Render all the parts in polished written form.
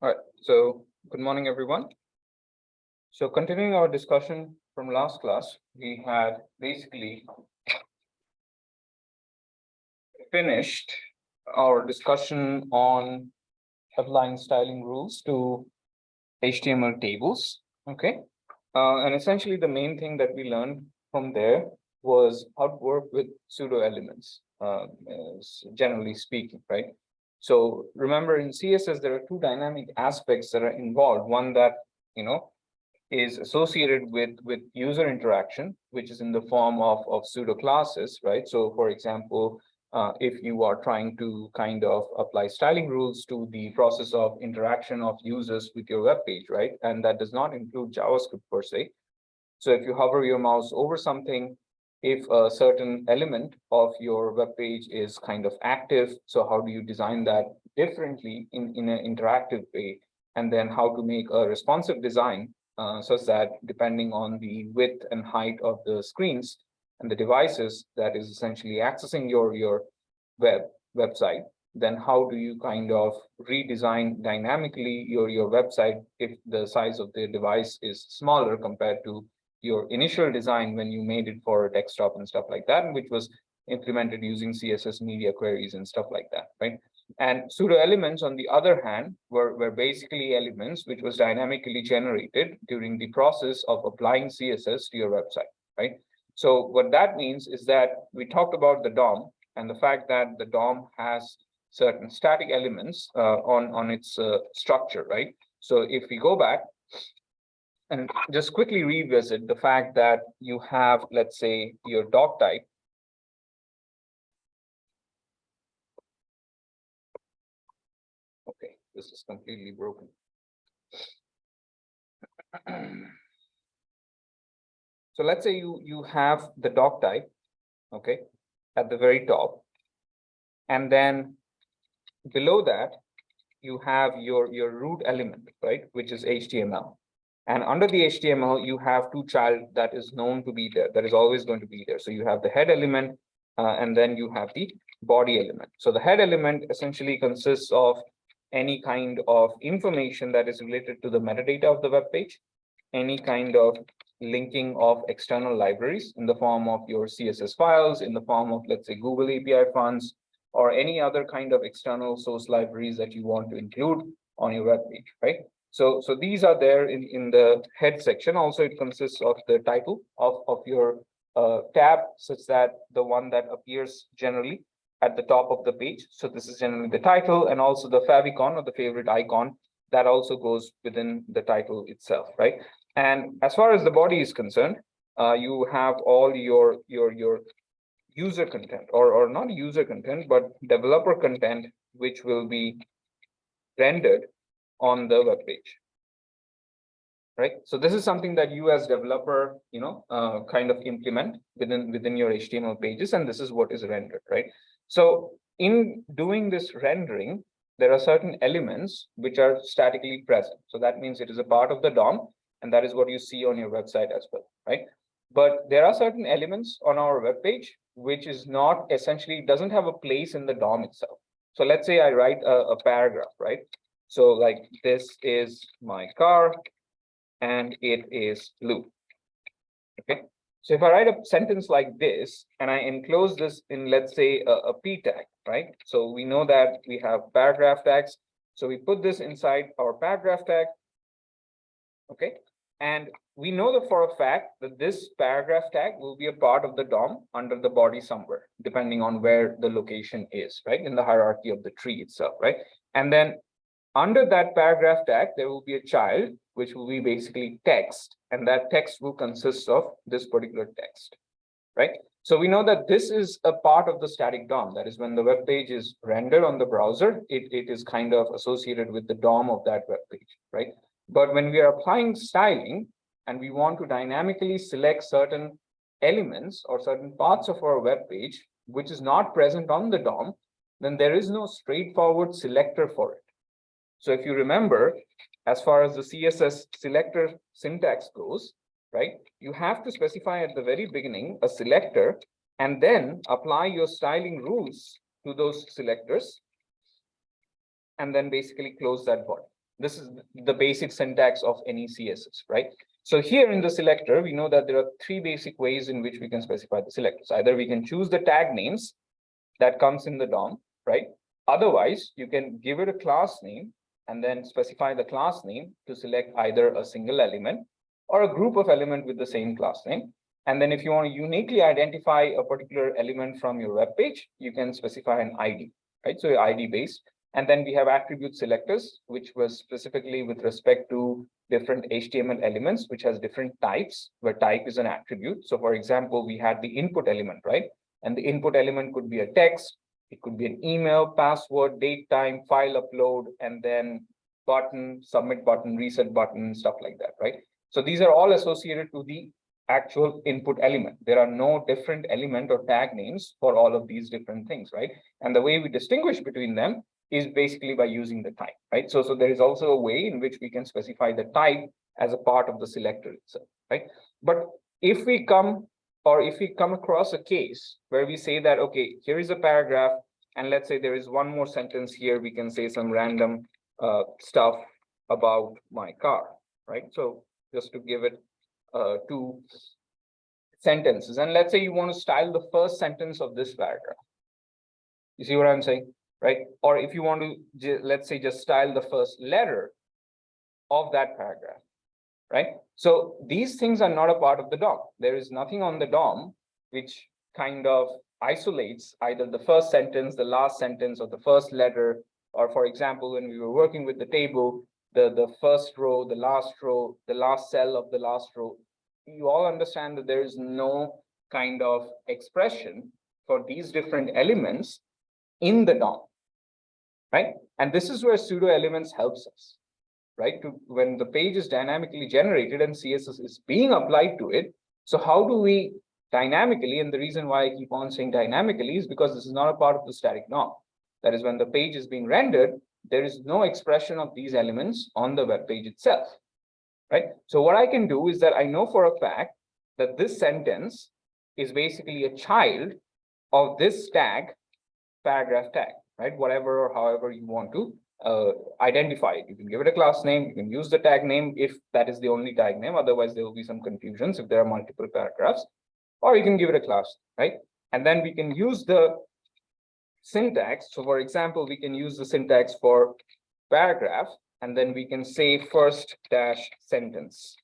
All right, so good morning, everyone. So continuing our discussion from last class, we had basically finished our discussion on applying styling rules to HTML tables, okay? And essentially the main thing that we learned from there was how to work with pseudo elements, generally speaking, right? So remember in CSS, there are two dynamic aspects that are involved. One that, is associated with user interaction, which is in the form of pseudo classes, right? So for example, if you are trying to kind of apply styling rules to the process of interaction of users with your web page, right? And that does not include JavaScript per se. So if you hover your mouse over something, if a certain element of your web page is kind of active, so how do you design that differently in an interactive way? And then how to make a responsive design such that depending on the width and height of the screens and the devices that is essentially accessing your website, then how do you kind of redesign dynamically your website if the size of the device is smaller compared to your initial design when you made it for a desktop and stuff like that, which was implemented using CSS media queries and stuff like that, right? And pseudo elements, on the other hand, were basically elements which was dynamically generated during the process of applying CSS to your website, right? So what that means is that we talked about the DOM and the fact that the DOM has certain static elements on its structure, right? So if we go back and just quickly revisit the fact that you have, let's say, your doc type. Okay, this is completely broken. So let's say you have the doc type, okay, at the very top. And then below that, you have your root element, right, which is HTML. And under the HTML, you have two child that is known to be there, that is always going to be there. So you have the head element, and then you have the body element. So the head element essentially consists of any kind of information that is related to the metadata of the web page, any kind of linking of external libraries in the form of your CSS files, in the form of, let's say, Google API funds, or any other kind of external source libraries that you want to include on your web page, right? So these are there in the head section. Also, it consists of the title of your tab, such that the one that appears generally at the top of the page. So this is generally the title, and also the favicon or the favorite icon that also goes within the title itself, right? And as far as the body is concerned, you have all your user content, or not user content, but developer content, which will be rendered on the web page, right? So this is something that you as developer, kind of implement within your HTML pages, and this is what is rendered, right? So in doing this rendering, there are certain elements which are statically present. So that means it is a part of the DOM, and that is what you see on your website as well, right? But there are certain elements on our web page which is not essentially doesn't have a place in the DOM itself. So let's say I write a paragraph, right? So like, this is my car and it is blue. Okay. So if I write a sentence like this and I enclose this in, let's say, a p tag, right? So we know that we have paragraph tags. So we put this inside our paragraph tag. Okay. And we know that for a fact that this paragraph tag will be a part of the DOM under the body somewhere, depending on where the location is, right? In the hierarchy of the tree itself, right? And then under that paragraph tag, there will be a child, which will be basically text, and that text will consist of this particular text, right? So we know that this is a part of the static DOM. That is, when the web page is rendered on the browser, it is kind of associated with the DOM of that web page, right? But when we are applying styling and we want to dynamically select certain elements or certain parts of our web page, which is not present on the DOM, then there is no straightforward selector for it. So if you remember, as far as the CSS selector syntax goes, right, you have to specify at the very beginning a selector and then apply your styling rules to those selectors and then basically close that body. This is the basic syntax of any CSS, right? So here in the selector, we know that there are three basic ways in which we can specify the selectors. Either we can choose the tag names that comes in the DOM, right? Otherwise, you can give it a class name and then specify the class name to select either a single element or a group of elements with the same class name. And then if you want to uniquely identify a particular element from your web page, you can specify an ID, right? So ID based. And then we have attribute selectors, which was specifically with respect to different HTML elements, which has different types, where type is an attribute. So for example, we had the input element, right? And the input element could be a text, it could be an email, password, date, time, file upload, and then button, submit button, reset button, stuff like that, right? So these are all associated to the actual input element. There are no different element or tag names for all of these different things, right? And the way we distinguish between them is basically by using the type, right? So there is also a way in which we can specify the type as a part of the selector itself, right? But if we come across a case where we say that, okay, here is a paragraph, and let's say there is one more sentence here, we can say some random stuff about my car, right? So just to give it two sentences, and let's say you want to style the first sentence of this paragraph. You see what I'm saying, right? Or if you want to, let's say, just style the first letter of that paragraph, right? So these things are not a part of the DOM. There is nothing on the DOM which kind of isolates either the first sentence, the last sentence, or the first letter. Or for example, when we were working with the table, the first row, the last cell of the last row, you all understand that there is no kind of expression for these different elements in the DOM, right? And this is where pseudo elements helps us, right? When the page is dynamically generated and CSS is being applied to it. So how do we dynamically, and the reason why I keep on saying dynamically is because this is not a part of the static DOM. That is, when the page is being rendered, there is no expression of these elements on the web page itself, right? So what I can do is that I know for a fact that this sentence is basically a child of this tag, paragraph tag, right? Whatever or however you want to identify it. You can give it a class name, you can use the tag name if that is the only tag name, otherwise there will be some confusions if there are multiple paragraphs, or you can give it a class, right? And then we can use the syntax. So for example, we can use the syntax for paragraph, and then we can say first dash sentence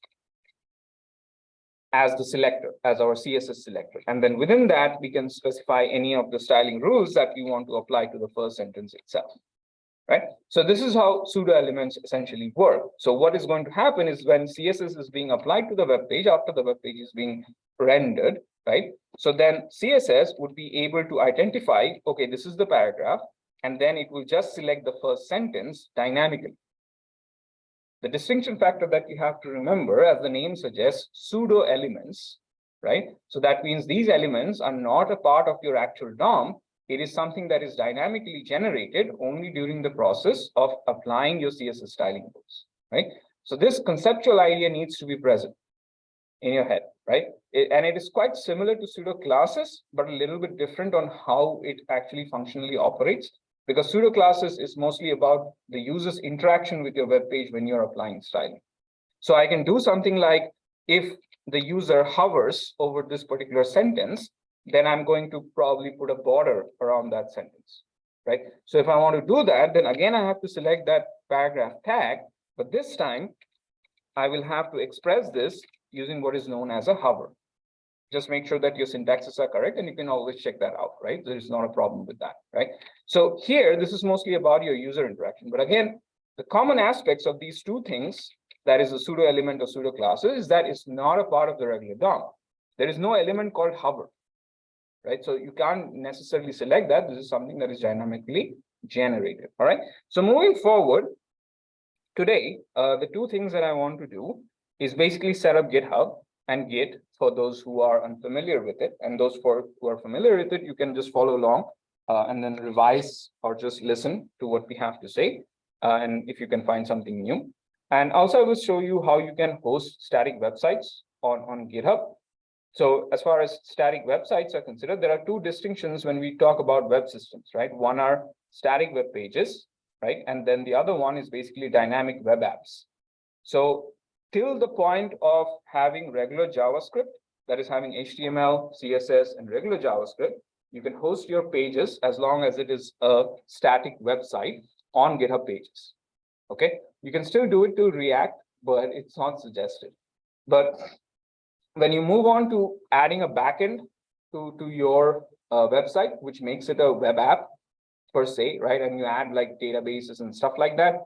as the selector, as our CSS selector. And then within that, we can specify any of the styling rules that we want to apply to the first sentence itself, right? So this is how pseudo elements essentially work. So what is going to happen is when CSS is being applied to the web page after the web page is being rendered, right? So then CSS would be able to identify, okay, this is the paragraph, and then it will just select the first sentence dynamically. The distinction factor that you have to remember, as the name suggests, pseudo elements, right? So that means these elements are not a part of your actual DOM. It is something that is dynamically generated only during the process of applying your CSS styling rules, right? So this conceptual idea needs to be present in your head, right? And it is quite similar to pseudo classes, but a little bit different on how it actually functionally operates. Because pseudo classes is mostly about the user's interaction with your web page when you're applying styling. So I can do something like, if the user hovers over this particular sentence, then I'm going to probably put a border around that sentence, right? So if I want to do that, then again, I have to select that paragraph tag, but this time I will have to express this using what is known as a hover. Just make sure that your syntaxes are correct, and you can always check that out, right? There's not a problem with that, right? So here, this is mostly about your user interaction. But again, the common aspects of these two things, that is a pseudo element or pseudo classes, is that it's not a part of the regular DOM. There is no element called hover, right? So you can't necessarily select that. This is something that is dynamically generated, all right? So moving forward, today, the two things that I want to do is basically set up GitHub and Git for those who are unfamiliar with it. And those who are familiar with it, you can just follow along and then revise or just listen to what we have to say. And if you can find something new. And also I will show you how you can host static websites on GitHub. So as far as static websites are considered, there are two distinctions when we talk about web systems, right? One are static web pages, right? And then the other one is basically dynamic web apps. So till the point of having regular JavaScript, that is having HTML, CSS, and regular JavaScript, you can host your pages as long as it is a static website on GitHub Pages. Okay, you can still do it to React, but it's not suggested. But when you move on to adding a backend to your website, which makes it a web app per se, right? And you add like databases and stuff like that,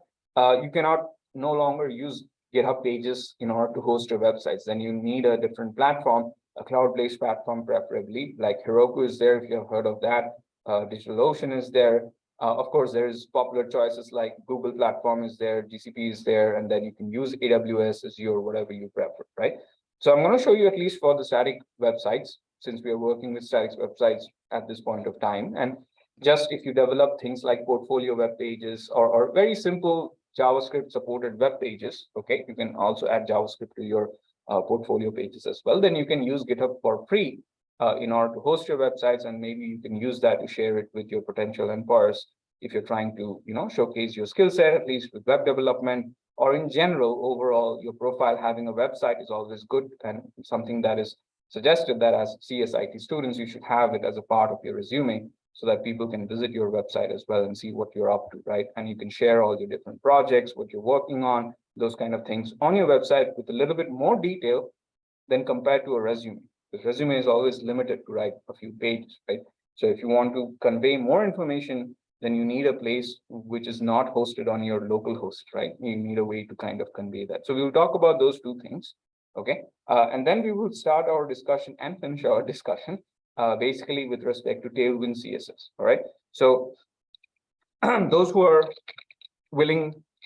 you cannot no longer use GitHub Pages in order to host your websites. Then you need a different platform, a cloud-based platform, preferably. Like Heroku is there, if you have heard of that. DigitalOcean is there. Of course, there's popular choices like Google platform is there, GCP is there, and then you can use AWS, Azure, whatever you prefer, right? So I'm going to show you at least for the static websites, since we are working with static websites at this point of time. And just if you develop things like portfolio web pages or very simple JavaScript supported web pages, okay, you can also add JavaScript to your portfolio pages as well. Then you can use GitHub for free in order to host your websites, and maybe you can use that to share it with your potential employers if you're trying to, showcase your skill set, at least with web development, or in general, overall, your profile having a website is always good and something that is suggested that as CSIT students, you should have it as a part of your resume so that people can visit your website as well and see what you're up to, right? And you can share all your different projects, what you're working on, those kind of things on your website with a little bit more detail than compared to a resume. Because resume is always limited to write a few pages, right? So if you want to convey more information, then you need a place which is not hosted on your local host, right? You need a way to kind of convey that. So we will talk about those two things, okay? And then we will start our discussion and finish our discussion basically with respect to TailwindCSS, all right? So those who are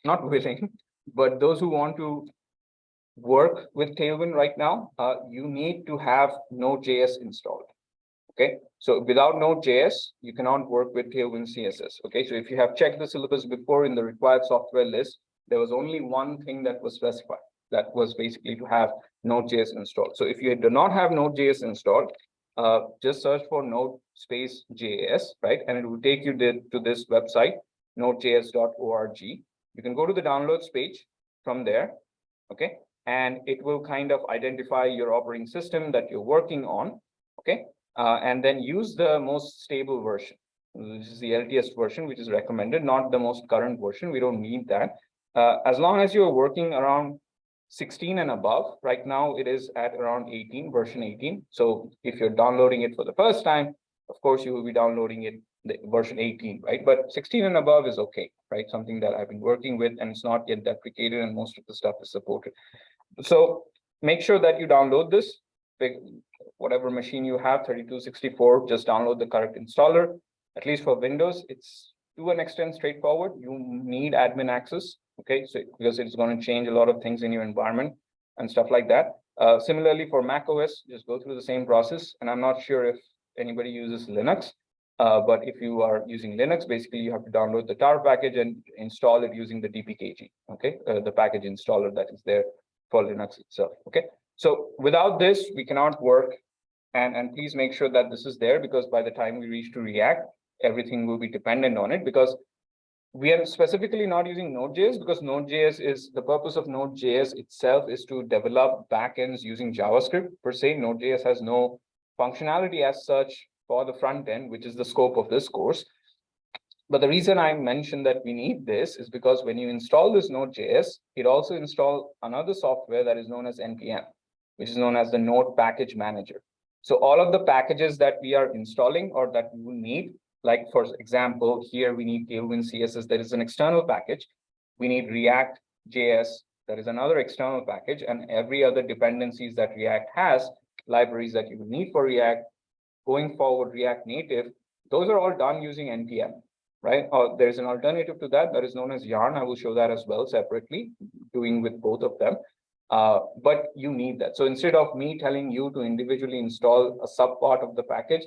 not willing, but those who want to work with Tailwind right now, you need to have Node.js installed. Okay, so without Node.js, you cannot work with TailwindCSS. Okay, so if you have checked the syllabus before in the required software list, there was only one thing that was specified. That was basically to have Node.js installed. So if you do not have Node.js installed, just search for Node space JS, right? And it will take you to this website, nodejs.org. You can go to the downloads page from there, okay? And it will kind of identify your operating system that you're working on, okay? And then use the most stable version, which is the LTS version, which is recommended, not the most current version. We don't need that. As long as you're working around 16 and above, right now it is at around 18, version 18. So if you're downloading it for the first time, of course, you will be downloading it, the version 18, right? But 16 and above is okay, right? Something that I've been working with, and it's not yet deprecated, and most of the stuff is supported. So make sure that you download this. Whatever machine you have, 3264, just download the correct installer. At least for Windows, it's to an extent straightforward. You need admin access, okay? So because it's going to change a lot of things in your environment and stuff like that. Similarly for Mac OS, just go through the same process. And I'm not sure if anybody uses Linux, but if you are using Linux, basically you have to download the tar package and install it using the dpkg, okay? The package installer that is there for Linux itself, okay? So without this, we cannot work. And please make sure that this is there, because by the time we reach to React, everything will be dependent on it, because we are specifically not using Node.js, because Node.js is, the purpose of Node.js itself is to develop backends using JavaScript per se. Node.js has no functionality as such for the front end, which is the scope of this course. But the reason I mentioned that we need this is because when you install this Node.js, it also installs another software that is known as NPM, which is known as the Node Package Manager. So all of the packages that we are installing or that we will need, like for example, here we need TailwindCSS, that is an external package. We need React.js, that is another external package, and every other dependencies that React has, libraries that you will need for React, going forward React Native, those are all done using NPM, right? Or there's an alternative to that is known as Yarn. I will show that as well separately, doing with both of them. But you need that. So instead of me telling you to individually install a sub part of the package,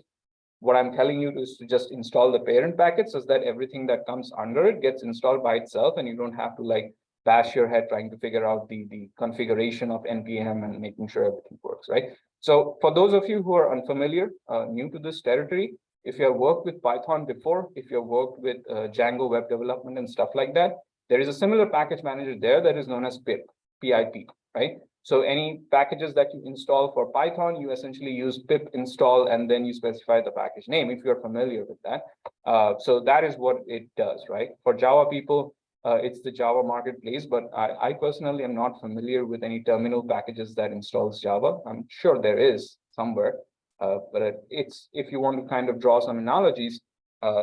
what I'm telling you is to just install the parent package so that everything that comes under it gets installed by itself, and you don't have to like bash your head trying to figure out the configuration of NPM and making sure everything works, right? So for those of you who are unfamiliar, new to this territory, if you have worked with Python before, if you have worked with Django web development and stuff like that, there is a similar package manager there that is known as pip, right? So any packages that you install for Python, you essentially use pip install, and then you specify the package name if you're familiar with that. So that is what it does, right? For Java people, it's the Java marketplace, but I personally am not familiar with any terminal packages that installs Java. I'm sure there is somewhere, but it's, if you want to kind of draw some analogies,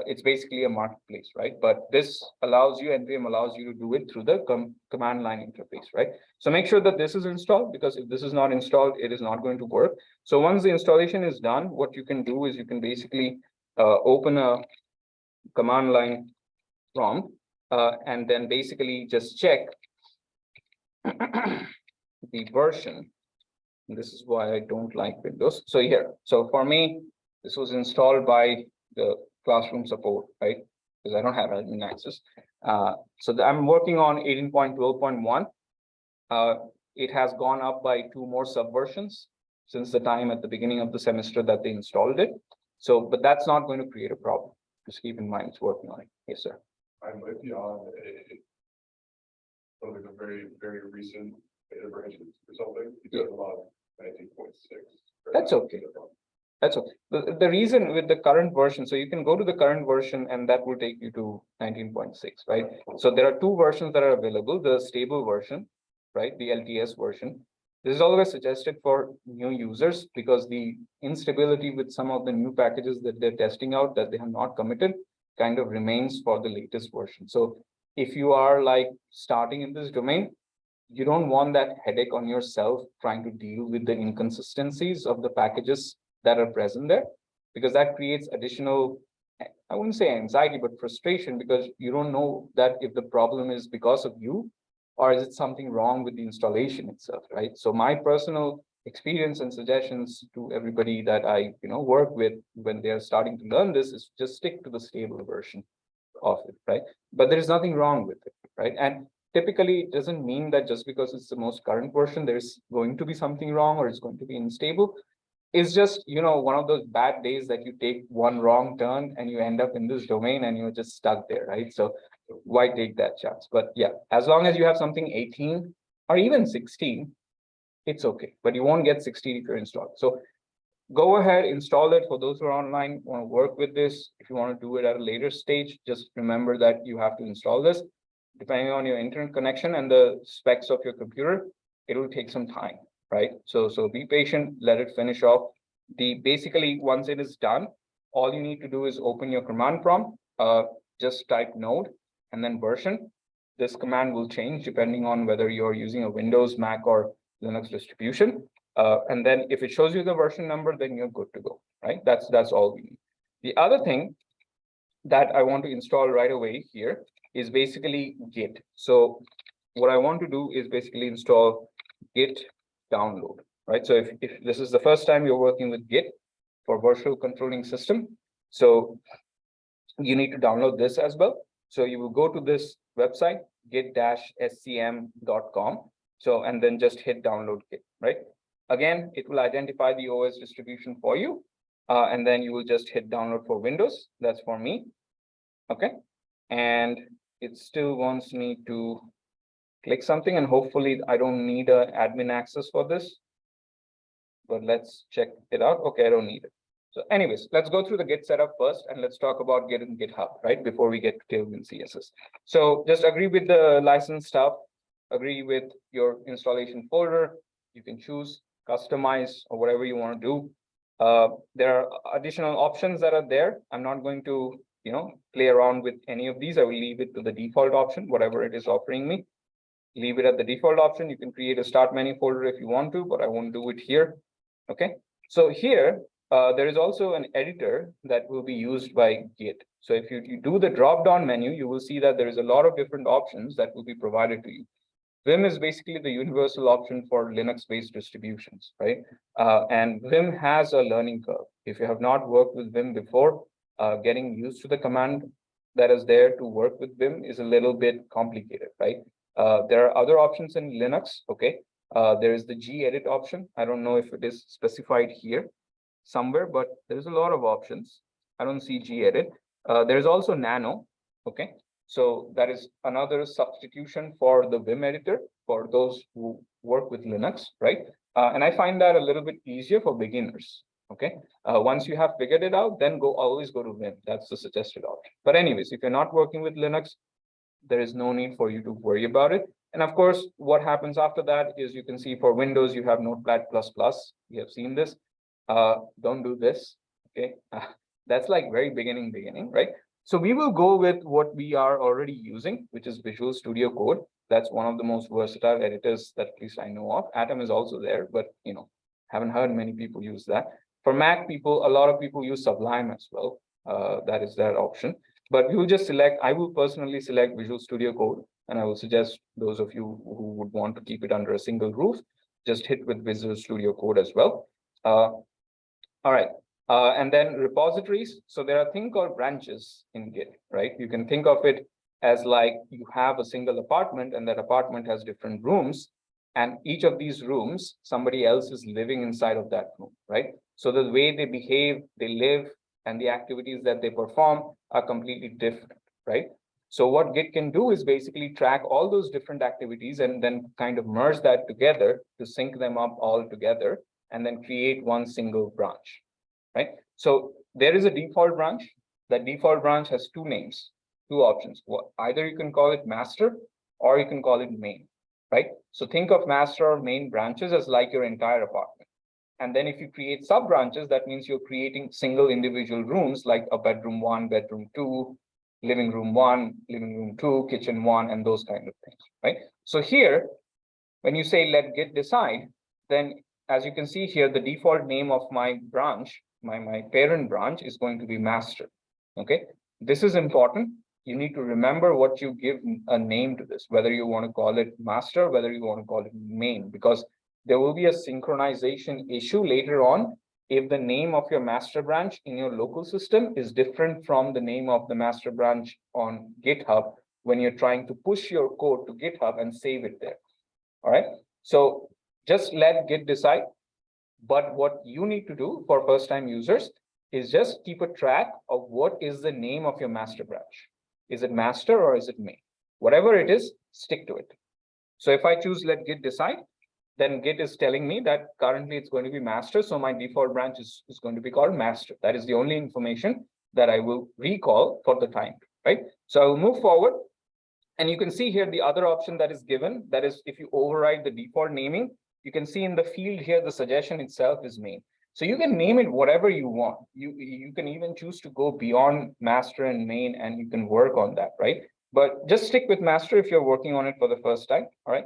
it's basically a marketplace, right? But this allows you, NPM allows you to do it through the command line interface, right? So make sure that this is installed, because if this is not installed, it is not going to work. So once the installation is done, what you can do is you can basically open a command line prompt, and then basically just check the version. And this is why I don't like Windows. So here, so for me, this was installed by the classroom support, right? Because I don't have admin access. So I'm working on 18.12.1. It has gone up by 2 more subversions since the time at the beginning of the semester that they installed it. So, but that's not going to create a problem. Just keep in mind it's working on it. Yes, sir. I'm with you on like a very, very recent beta version or something. You did about 19.6. That's okay. That's okay. The reason with the current version, so you can go to the current version and that will take you to 19.6, right? So there are 2 versions that are available, the stable version, right? The LTS version. This is always suggested for new users because the instability with some of the new packages that they're testing out that they have not committed kind of remains for the latest version. So if you are like starting in this domain, you don't want that headache on yourself trying to deal with the inconsistencies of the packages that are present there, because that creates additional, I wouldn't say anxiety, but frustration, because you don't know that if the problem is because of you, or is it something wrong with the installation itself, right? So my personal experience and suggestions to everybody that I work with when they're starting to learn this is just stick to the stable version of it, right? But there is nothing wrong with it, right? And typically it doesn't mean that just because it's the most current version, there's going to be something wrong or it's going to be unstable. It's just, one of those bad days that you take one wrong turn and you end up in this domain and you're just stuck there, right? So why take that chance? But yeah, as long as you have something 18 or even 16, it's okay, but you won't get 16 if you're installed. So go ahead, install it. For those who are online, want to work with this. If you want to do it at a later stage, just remember that you have to install this. Depending on your internet connection and the specs of your computer, it will take some time, right? So be patient, let it finish off. Basically, once it is done, all you need to do is open your command prompt, just type node and then version. This command will change depending on whether you're using a Windows, Mac, or Linux distribution. And then if it shows you the version number, then you're good to go, right? That's all we need. The other thing that I want to install right away here is basically Git. So what I want to do is basically install Git download, right? So if this is the first time you're working with Git for virtual controlling system, so you need to download this as well. So you will go to this website, git-scm.com. So, and then just hit download Git, right? Again, it will identify the OS distribution for you. And then you will just hit download for Windows. That's for me. Okay. And it still wants me to click something, and hopefully I don't need an admin access for this. But let's check it out. Okay, I don't need it. So anyways, let's go through the Git setup first, and let's talk about Git and GitHub, right? Before we get to Tailwind CSS. So just agree with the license stuff, agree with your installation folder. You can choose, customize, or whatever you want to do. There are additional options that are there. I'm not going to, play around with any of these. I will leave it to the default option, whatever it is offering me. Leave it at the default option. You can create a start menu folder if you want to, but I won't do it here. Okay. So here, there is also an editor that will be used by Git. So if you do the drop-down menu, you will see that there is a lot of different options that will be provided to you. Vim is basically the universal option for Linux-based distributions, right? And Vim has a learning curve. If you have not worked with Vim before, getting used to the command that is there to work with Vim is a little bit complicated, right? There are other options in Linux, okay? There is the gedit option. I don't know if it is specified here somewhere, but there's a lot of options. I don't see gedit. There is also nano. Okay, so that is another substitution for the Vim editor for those who work with Linux, right? And I find that a little bit easier for beginners. Okay, once you have figured it out, then always go to Vim. That's the suggested option. But anyways, if you're not working with Linux, there is no need for you to worry about it. And of course, what happens after that is you can see for Windows, you have Notepad++. We have seen this. Don't do this. Okay, that's like very beginning, right? So we will go with what we are already using, which is Visual Studio Code. That's one of the most versatile editors that at least I know of. Atom is also there, but haven't heard many people use that. For Mac people, a lot of people use Sublime as well. That is their option. But we will just select, I will personally select Visual Studio Code, and I will suggest those of you who would want to keep it under a single roof, just hit with Visual Studio Code as well. All right. And then repositories. So there are things called branches in Git, right? You can think of it as like you have a single apartment and that apartment has different rooms. And each of these rooms, somebody else is living inside of that room, right? So the way they behave, they live, and the activities that they perform are completely different, right? So what Git can do is basically track all those different activities and then kind of merge that together to sync them up all together and then create one single branch, right? So there is a default branch. That default branch has two names, two options. Either you can call it master or you can call it main, right? So think of master or main branches as like your entire apartment. And then if you create sub branches, that means you're creating single individual rooms like a bedroom 1, bedroom 2, living room 1, living room 2, kitchen 1, and those kind of things, right? So here, when you say let Git decide, then as you can see here, the default name of my branch, my parent branch is going to be master. Okay, this is important. You need to remember what you give a name to this, whether you want to call it master, whether you want to call it main, because there will be a synchronization issue later on if the name of your master branch in your local system is different from the name of the master branch on GitHub when you're trying to push your code to GitHub and save it there. All right, so just let Git decide. But what you need to do for first-time users is just keep a track of what is the name of your master branch. Is it master or is it main? Whatever it is, stick to it. So if I choose let Git decide, then Git is telling me that currently it's going to be master. So my default branch is going to be called master. That is the only information that I will recall for the time, right? So I will move forward. And you can see here the other option that is given, that is if you override the default naming, you can see in the field here, the suggestion itself is main. So you can name it whatever you want. You can even choose to go beyond master and main, and you can work on that, right? But just stick with master if you're working on it for the first time, all right?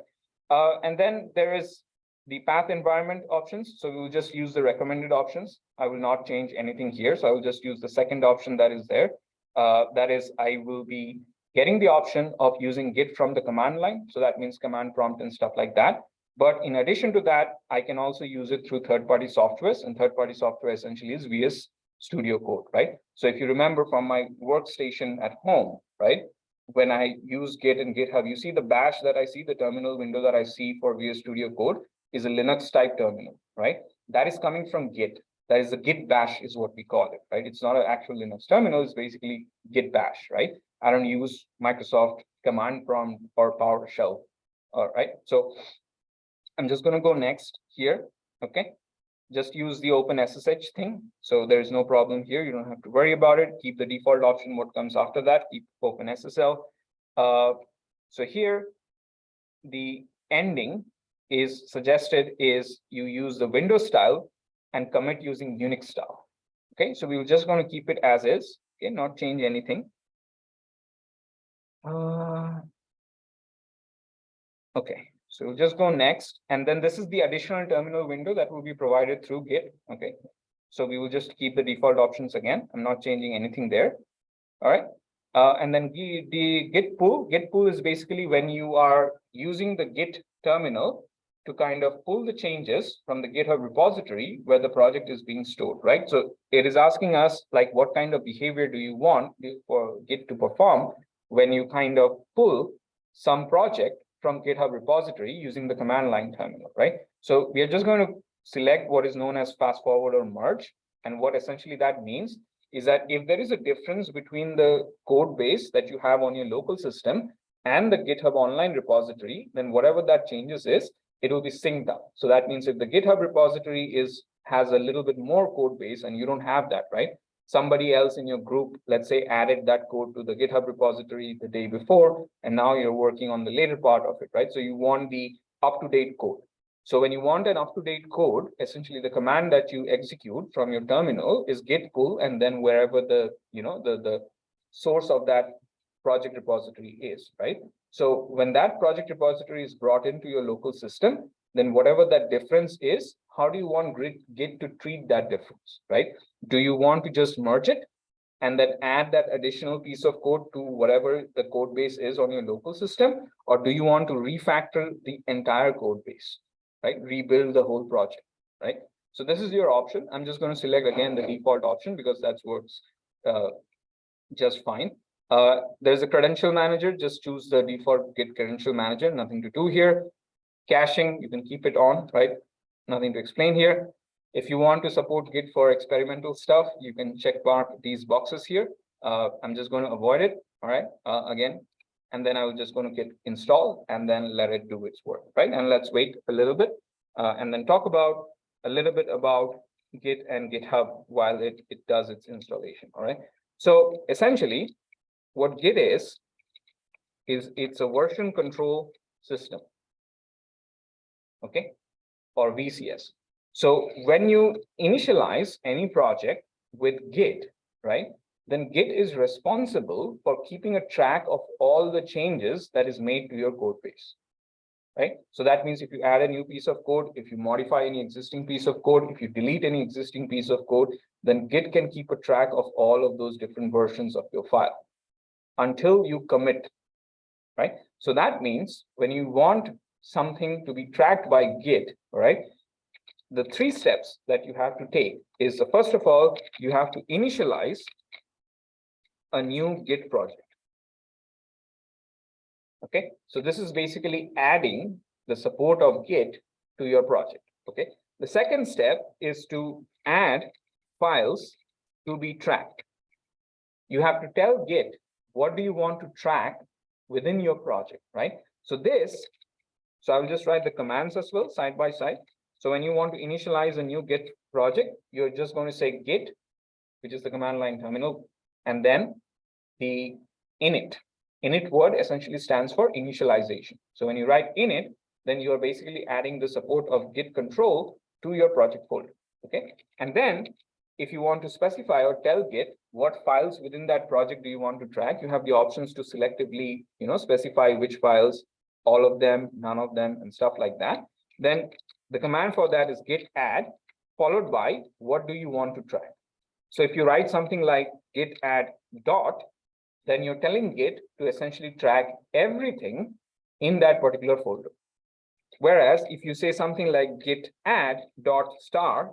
And then there is the path environment options. So we'll just use the recommended options. I will not change anything here. So I will just use the second option that is there. That is, I will be getting the option of using Git from the command line. So that means command prompt and stuff like that. But in addition to that, I can also use it through third-party softwares, and third-party software essentially is VS Studio Code, right? So if you remember from my workstation at home, right? When I use Git and GitHub, you see the bash that I see, the terminal window that I see for VS Studio Code is a Linux type terminal, right? That is coming from Git. That is the Git bash is what we call it, right? It's not an actual Linux terminal, it's basically Git bash, right? I don't use Microsoft command prompt or PowerShell, all right? So I'm just going to go next here, okay? Just use the open SSH thing. So there's no problem here. You don't have to worry about it. Keep the default option. What comes after that, keep open SSL. So here, the ending is suggested is you use the Windows style and commit using Unix style. Okay, so we were just going to keep it as is, okay, not change anything. Okay, so we'll just go next. And then this is the additional terminal window that will be provided through Git. Okay, so we will just keep the default options again. I'm not changing anything there. All right. And then the Git pull. Git pull is basically when you are using the Git terminal to kind of pull the changes from the GitHub repository where the project is being stored, right? So it is asking us like, what kind of behavior do you want for Git to perform when you kind of pull some project from GitHub repository using the command line terminal, right? So we are just going to select what is known as fast forward or merge. And what essentially that means is that if there is a difference between the code base that you have on your local system and the GitHub online repository, then whatever that changes is, it will be synced up. So that means if the GitHub repository has a little bit more code base and you don't have that, right? Somebody else in your group, let's say, added that code to the GitHub repository the day before, and now you're working on the later part of it, right? So you want the up-to-date code. So when you want an up-to-date code, essentially the command that you execute from your terminal is git pull, and then wherever the the source of that project repository is, right? So when that project repository is brought into your local system, then whatever that difference is, how do you want Git to treat that difference, right? Do you want to just merge it and then add that additional piece of code to whatever the code base is on your local system? Or do you want to refactor the entire code base, right? Rebuild the whole project, right? So this is your option. I'm just going to select again the default option because that works just fine. There's a credential manager. Just choose the default Git credential manager. Nothing to do here. Caching, you can keep it on, right? Nothing to explain here. If you want to support Git for experimental stuff, you can check mark these boxes here. I'm just going to avoid it, all right? Again, and then I was just going to git install and then let it do its work, right? And let's wait a little bit and then talk about a little bit about Git and GitHub while it does its installation, all right? So essentially, what Git is it's a version control system, okay, or VCS. So when you initialize any project with Git, right, then Git is responsible for keeping a track of all the changes that is made to your code base, right? So that means if you add a new piece of code, if you modify any existing piece of code, if you delete any existing piece of code, then Git can keep a track of all of those different versions of your file until you commit, right? So that means when you want something to be tracked by Git, right, the 3 steps that you have to take is, first of all, you have to initialize a new Git project. Okay, so this is basically adding the support of Git to your project. Okay, the second step is to add files to be tracked. You have to tell Git what do you want to track within your project, right? So I will just write the commands as well side by side. So when you want to initialize a new Git project, you're just going to say Git, which is the command line terminal, and then the init. Init word essentially stands for initialization. So when you write init, then you are basically adding the support of Git control to your project folder. Okay, and then if you want to specify or tell Git what files within that project do you want to track, you have the options to selectively, specify which files, all of them, none of them, and stuff like that. Then the command for that is git add, followed by what do you want to track. So if you write something like git add dot, then you're telling Git to essentially track everything in that particular folder. Whereas if you say something like git add dot star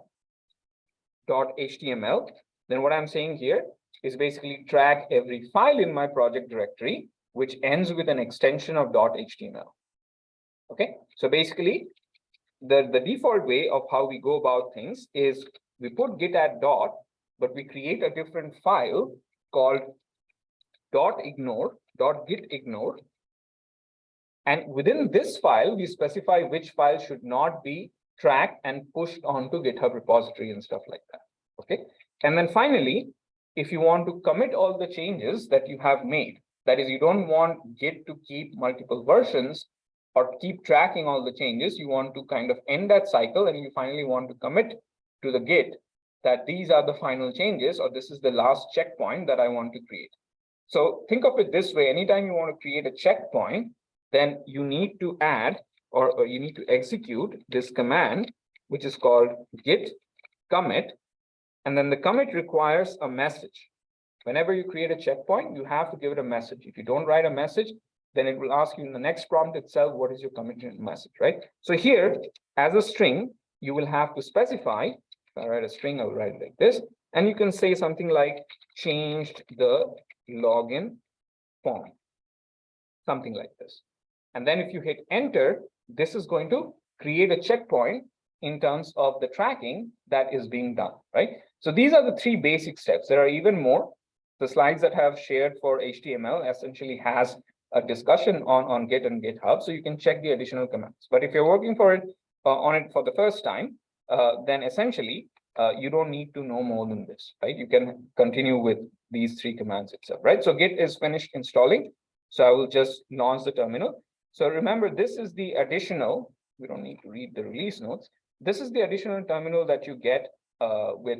dot HTML, then what I'm saying here is basically track every file in my project directory, which ends with an extension of .html. Okay, so basically the default way of how we go about things is we put git add dot, but we create a different file called .gitignore. And within this file, we specify which file should not be tracked and pushed onto GitHub repository and stuff like that. Okay, and then finally, if you want to commit all the changes that you have made, that is, you don't want Git to keep multiple versions or keep tracking all the changes, you want to kind of end that cycle and you finally want to commit to the Git that these are the final changes, or this is the last checkpoint that I want to create. So think of it this way: anytime you want to create a checkpoint, then you need to add or you need to execute this command, which is called git commit. And then the commit requires a message. Whenever you create a checkpoint, you have to give it a message. If you don't write a message, then it will ask you in the next prompt itself, what is your commit message, right? So here, as a string, you will have to specify. If I write a string, I'll write it like this. And you can say something like changed the login form, something like this. And then if you hit enter, this is going to create a checkpoint in terms of the tracking that is being done, right? So these are the three basic steps. There are even more. The slides that I have shared for HTML essentially has a discussion on Git and GitHub, so you can check the additional commands. But if you're working for it on it for the first time, then essentially you don't need to know more than this, right? You can continue with these three commands itself, right? So Git is finished installing. So I will just launch the terminal. So remember, this is the additional, we don't need to read the release notes. This is the additional terminal that you get with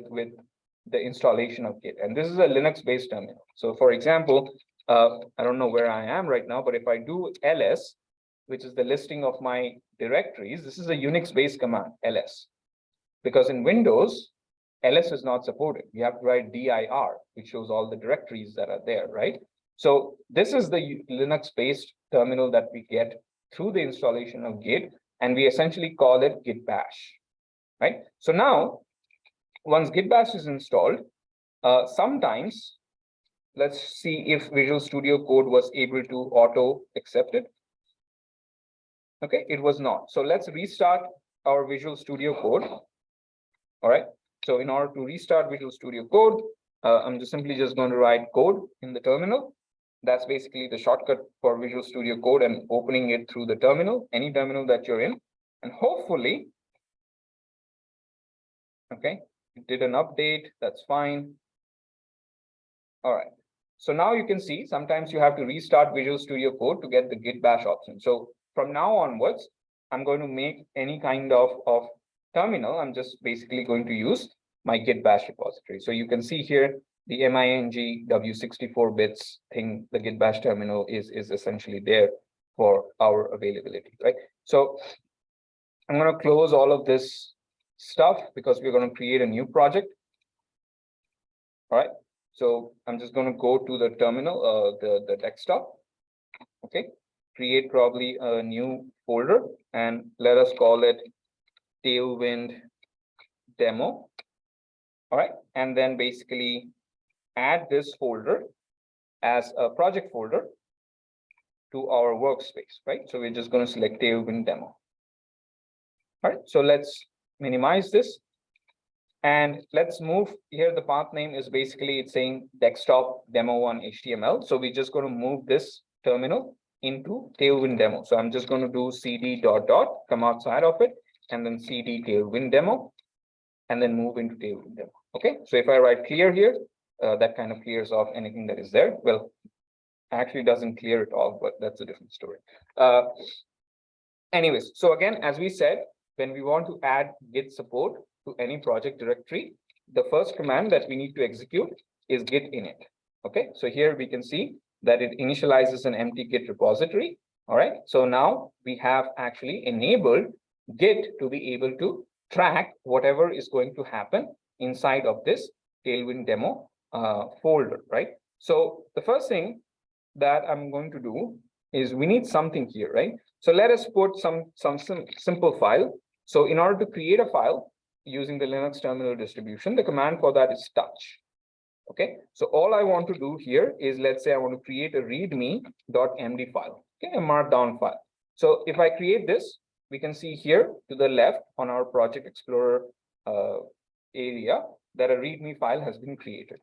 the installation of Git. And this is a Linux-based terminal. So for example, I don't know where I am right now, but if I do ls, which is the listing of my directories, this is a Unix-based command, ls. Because in Windows, ls is not supported. You have to write dir, which shows all the directories that are there, right? So this is the Linux-based terminal that we get through the installation of Git, and we essentially call it git bash, right? So now, once git bash is installed, sometimes, let's see if Visual Studio Code was able to auto accept it. Okay, it was not. So let's restart our Visual Studio Code. All right. So in order to restart Visual Studio Code, I'm simply going to write code in the terminal. That's basically the shortcut for Visual Studio Code and opening it through the terminal, any terminal that you're in. And hopefully, okay, it did an update. That's fine. All right. So now you can see sometimes you have to restart Visual Studio Code to get the git bash option. So from now onwards, I'm going to make any kind of terminal. I'm just basically going to use my git bash repository. So you can see here the MING W64 bits thing, the git bash terminal is essentially there for our availability, right? So I'm going to close all of this stuff because we're going to create a new project. All right. So I'm just going to go to the terminal, the desktop. Okay. Create probably a new folder and let us call it Tailwind demo. All right. And then basically add this folder as a project folder to our workspace, right? So we're just going to select Tailwind demo. All right. So let's minimize this. And let's move here. The path name is basically it's saying desktop demo1 HTML. So we're just going to move this terminal into Tailwind demo. So I'm just going to do cd ... come outside of it and then cd Tailwind demo and then move into Tailwind demo. Okay. So if I write clear here, that kind of clears off anything that is there. Well, actually doesn't clear it all, but that's a different story. Anyways, so again, as we said, when we want to add Git support to any project directory, the first command that we need to execute is git init. Okay, so here we can see that it initializes an empty Git repository. All right, so now we have actually enabled Git to be able to track whatever is going to happen inside of this Tailwind demo folder, right? So the first thing that I'm going to do is we need something here, right? So let us put some simple file. So in order to create a file using the Linux terminal distribution, the command for that is touch. Okay, so all I want to do here is, let's say I want to create a readme.md file, okay, a markdown file. So if I create this, we can see here to the left on our Project Explorer area that a readme file has been created.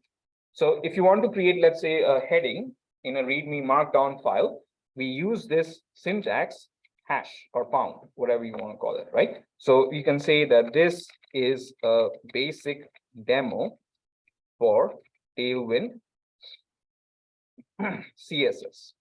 So if you want to create, let's say, a heading in a readme markdown file, we use this syntax hash or pound, whatever you want to call it, right? So you can say that this is a basic demo for Tailwind CSS.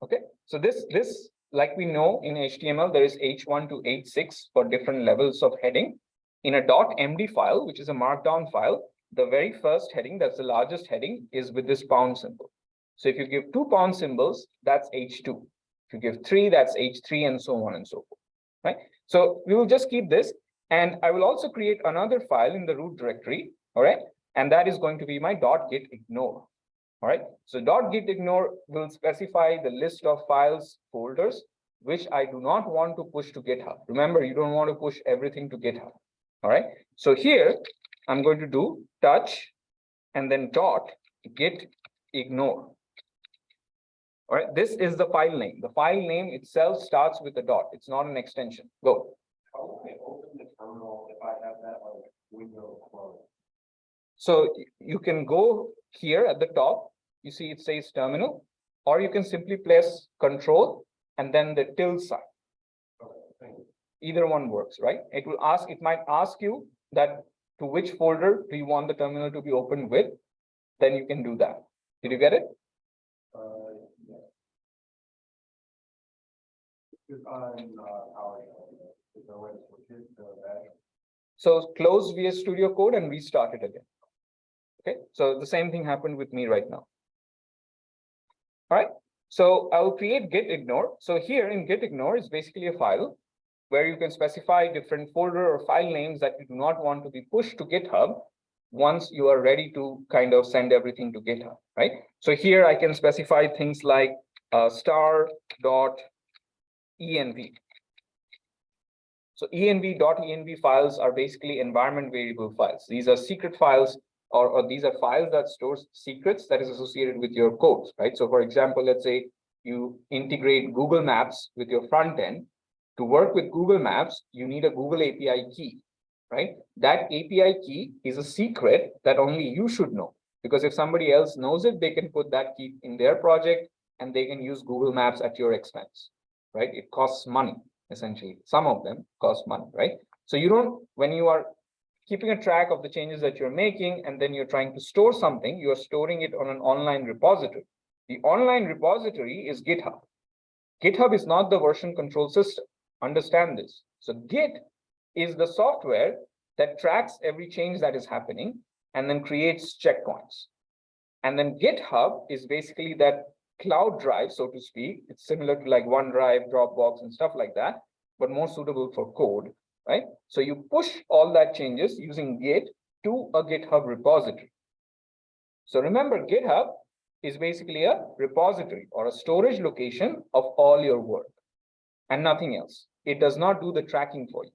Okay, so this like we know in HTML, there is H1 to H6 for different levels of heading. In a .md file, which is a markdown file, the very first heading, that's the largest heading, is with this pound symbol. So if you give 2 pound symbols, that's H2. If you give 3, that's H3, and so on and so forth, right? So we will just keep this, and I will also create another file in the root directory, all right? And that is going to be my .git ignore, all right? So .git ignore will specify the list of files, folders, which I do not want to push to GitHub. Remember, you don't want to push everything to GitHub, all right? So here, I'm going to do touch and then .git ignore. All right, this is the file name. The file name itself starts with a dot. It's not an extension. Go. How can I open the So you can go here at the top, you see it says terminal, or you can simply press control and then the tilde sign. Either one works, right? It might ask you that to which folder do you want the terminal to be opened with, then you can do that. Did you get it? Yeah. It's on So close VS Studio Code and restart it again. Okay, so the same thing happened with me right now. All right, so I will create git ignore. So here in git ignore is basically a file where you can specify different folder or file names that you do not want to be pushed to GitHub once you are ready to kind of send everything to GitHub, right? So here I can specify things like star.env. So env.env files are basically environment variable files. These are secret files, or these are files that stores secrets that is associated with your codes, right? So for example, let's say you integrate Google Maps with your front end. To work with Google Maps, you need a Google API key, right? That API key is a secret that only you should know, because if somebody else knows it, they can put that key in their project and they can use Google Maps at your expense, right? It costs money, essentially. Some of them cost money, right? So you don't, when you are keeping a track of the changes that you're making and then you're trying to store something, you are storing it on an online repository. The online repository is GitHub. GitHub is not the version control system. Understand this. So Git is the software that tracks every change that is happening and then creates checkpoints. And then GitHub is basically that cloud drive, so to speak. It's similar to like OneDrive, Dropbox, and stuff like that, but more suitable for code, right? So you push all that changes using Git to a GitHub repository. So remember, GitHub is basically a repository or a storage location of all your work and nothing else. It does not do the tracking for you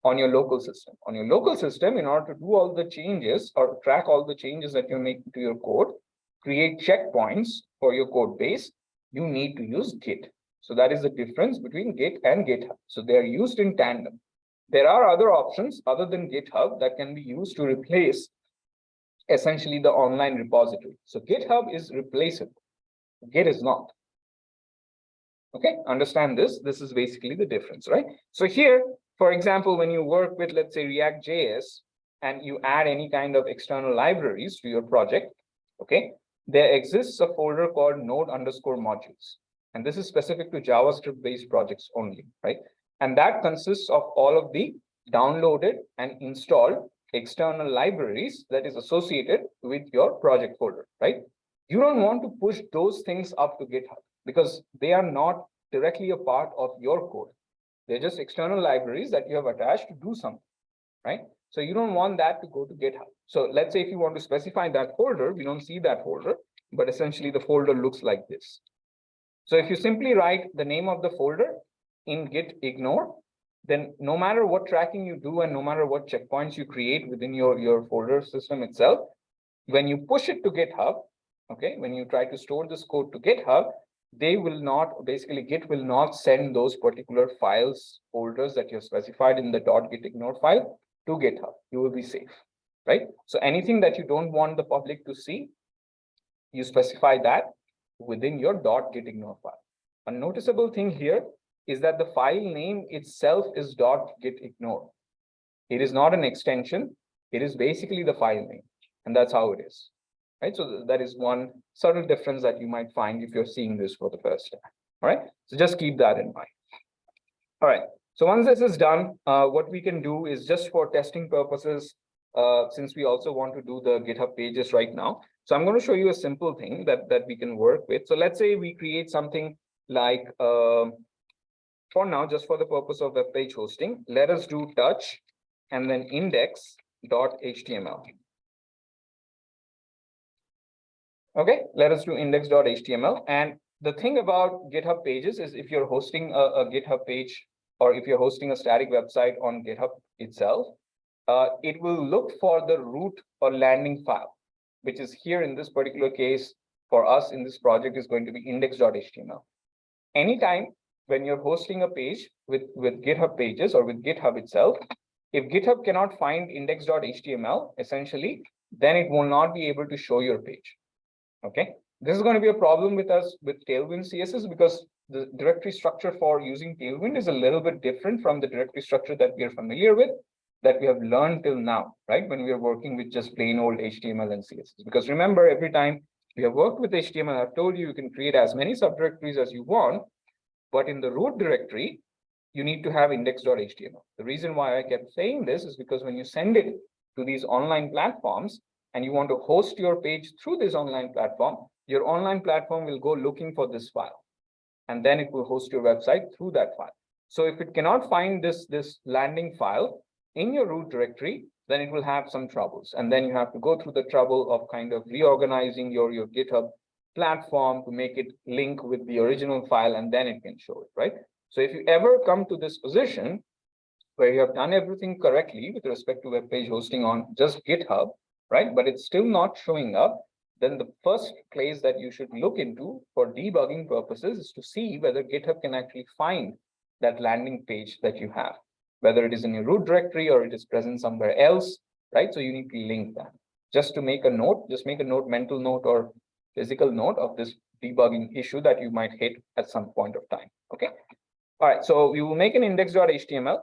on your local system. On your local system, in order to do all the changes or track all the changes that you're making to your code, create checkpoints for your code base, you need to use Git. So that is the difference between Git and GitHub. So they are used in tandem. There are other options other than GitHub that can be used to replace essentially the online repository. So GitHub is replaceable. Git is not. Okay, understand this. This is basically the difference, right? So here, for example, when you work with, let's say, React.js, and you add any kind of external libraries to your project, okay, there exists a folder called node_modules. And this is specific to JavaScript-based projects only, right? And that consists of all of the downloaded and installed external libraries that is associated with your project folder, right? You don't want to push those things up to GitHub because they are not directly a part of your code. They're just external libraries that you have attached to do something, right? So you don't want that to go to GitHub. So let's say if you want to specify that folder, we don't see that folder, but essentially the folder looks like this. So if you simply write the name of the folder in git ignore, then no matter what tracking you do and no matter what checkpoints you create within your folder system itself, when you push it to GitHub, okay, when you try to store this code to GitHub, they will not, basically Git will not send those particular files, folders that you have specified in the .gitignore file to GitHub. You will be safe, right? So anything that you don't want the public to see, you specify that within your .gitignore file. A noticeable thing here is that the file name itself is .gitignore. It is not an extension. It is basically the file name, and that's how it is. Right, so that is one subtle difference that you might find if you're seeing this for the first time. All right, so just keep that in mind. All right, so once this is done, what we can do is just for testing purposes, since we also want to do the GitHub pages right now. So I'm going to show you a simple thing that we can work with. So let's say we create something like, for now, just for the purpose of web page hosting, let us do touch and then index.html. Okay, let us do index.html. And the thing about GitHub pages is if you're hosting a GitHub page, or if you're hosting a static website on GitHub itself, it will look for the root or landing file, which is here in this particular case for us in this project is going to be index.html. Anytime when you're hosting a page with GitHub pages or with GitHub itself, if GitHub cannot find index.html, essentially then it will not be able to show your page. Okay, this is going to be a problem with us with Tailwind CSS because the directory structure for using Tailwind is a little bit different from the directory structure that we are familiar with, that we have learned till now, right? When we are working with just plain old HTML and CSS. Because remember, every time we have worked with HTML, I've told you, you can create as many subdirectories as you want, but in the root directory, you need to have index.html. The reason why I kept saying this is because when you send it to these online platforms and you want to host your page through this online platform, your online platform will go looking for this file, and then it will host your website through that file. So if it cannot find this landing file in your root directory, then it will have some troubles. And then you have to go through the trouble of kind of reorganizing your GitHub platform to make it link with the original file, and then it can show it, right? So if you ever come to this position where you have done everything correctly with respect to web page hosting on just GitHub, right, but it's still not showing up, then the first place that you should look into for debugging purposes is to see whether GitHub can actually find that landing page that you have, whether it is in your root directory or it is present somewhere else, right? So you need to link that. Just to make a note, just make a note, mental note or physical note of this debugging issue that you might hit at some point of time, okay? All right, so we will make an index.html,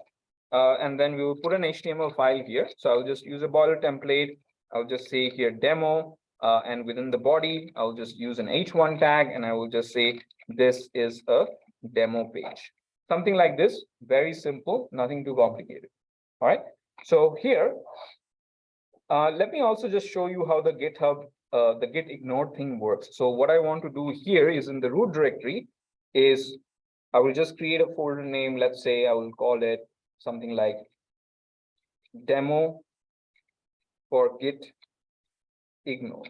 and then we will put an HTML file here. So I'll just use a boiler template. I'll just say here demo, and within the body, I'll just use an h1 tag, and I will just say this is a demo page. Something like this, very simple, nothing too complicated. All right, so here, let me also just show you how the GitHub, the git ignore thing works. So what I want to do here is in the root directory is I will just create a folder name. Let's say I will call it something like demo for git ignore.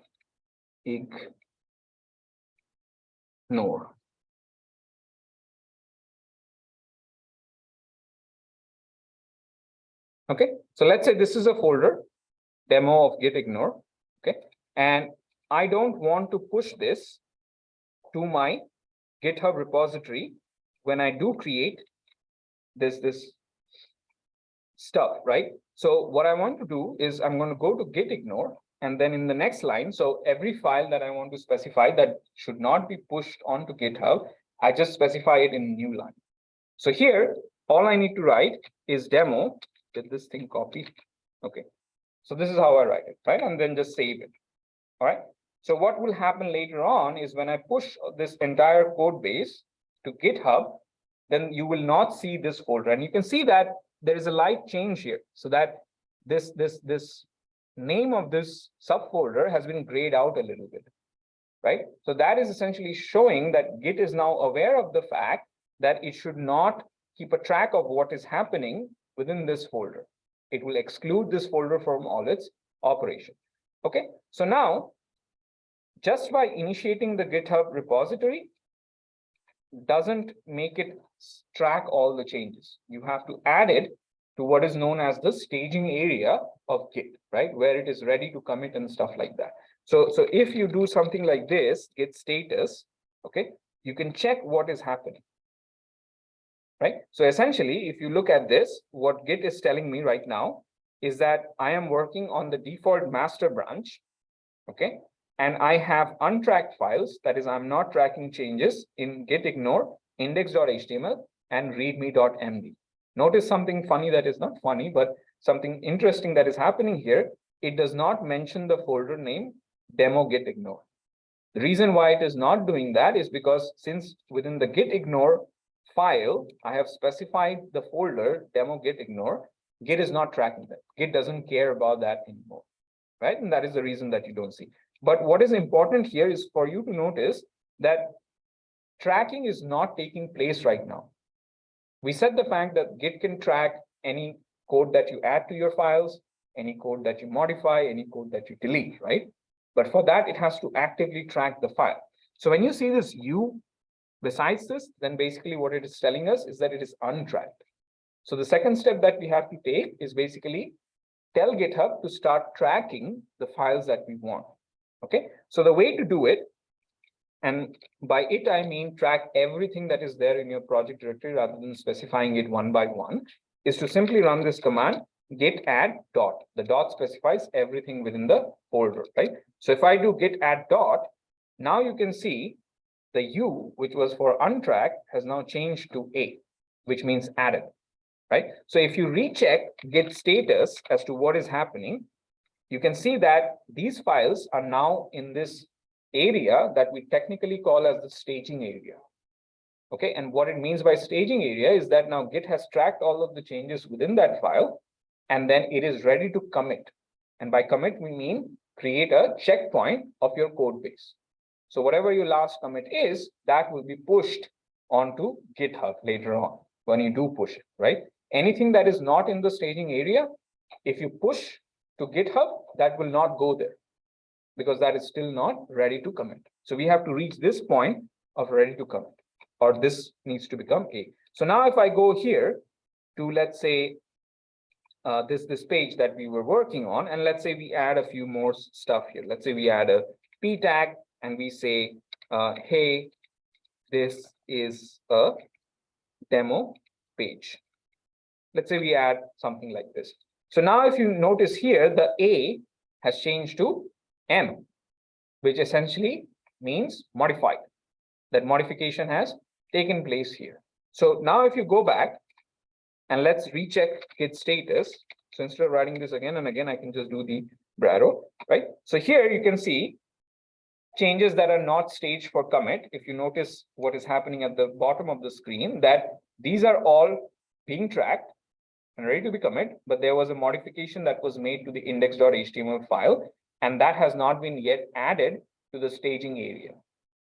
Okay, so let's say this is a folder, demo of git ignore. Okay, and I don't want to push this to my GitHub repository when I do create this stuff, right? So what I want to do is I'm going to go to git ignore, and then in the next line, so every file that I want to specify that should not be pushed onto GitHub, I just specify it in a new line. So here, all I need to write is demo. Get this thing copied. Okay, so this is how I write it, right? And then just save it. All right. So what will happen later on is when I push this entire code base to GitHub, then you will not see this folder. And you can see that there is a light change here. So that this name of this subfolder has been grayed out a little bit, right? So that is essentially showing that Git is now aware of the fact that it should not keep a track of what is happening within this folder. It will exclude this folder from all its operation. Okay, so now just by initiating the GitHub repository doesn't make it track all the changes. You have to add it to what is known as the staging area of Git, right? Where it is ready to commit and stuff like that. So if you do something like this, git status, okay, you can check what is happening, right? So essentially, if you look at this, what Git is telling me right now is that I am working on the default master branch, okay? And I have untracked files, that is, I'm not tracking changes in git ignore, index.html, and readme.md. Notice something funny that is not funny, but something interesting that is happening here. It does not mention the folder name demo git ignore. The reason why it is not doing that is because since within the git ignore file, I have specified the folder demo git ignore, Git is not tracking that. Git doesn't care about that anymore, right? And that is the reason that you don't see. But what is important here is for you to notice that tracking is not taking place right now. We said the fact that Git can track any code that you add to your files, any code that you modify, any code that you delete, right? But for that, it has to actively track the file. So when you see this U besides this, then basically what it is telling us is that it is untracked. So the second step that we have to take is basically tell GitHub to start tracking the files that we want. Okay, so the way to do it, and by it I mean track everything that is there in your project directory rather than specifying it one by one, is to simply run this command git add dot. The dot specifies everything within the folder, right? So if I do git add dot, now you can see the U, which was for untracked, has now changed to A, which means added, right? So if you recheck git status as to what is happening, you can see that these files are now in this area that we technically call as the staging area. Okay, and what it means by staging area is that now Git has tracked all of the changes within that file, and then it is ready to commit. And by commit, we mean create a checkpoint of your code base. So whatever your last commit is, that will be pushed onto GitHub later on when you do push it, right? Anything that is not in the staging area, if you push to GitHub, that will not go there because that is still not ready to commit. So we have to reach this point of ready to commit, or this needs to become A. So now if I go here to, let's say, this page that we were working on, and let's say we add a few more stuff here. Let's say we add a p tag and we say, hey, this is a demo page. Let's say we add something like this. So now if you notice here, the A has changed to M, which essentially means modified. That modification has taken place here. So now if you go back and let's recheck git status. So instead of writing this again and again, I can just do the arrow, right? So here you can see changes that are not staged for commit. If you notice what is happening at the bottom of the screen, that these are all being tracked and ready to be commit, but there was a modification that was made to the index.html file, and that has not been yet added to the staging area,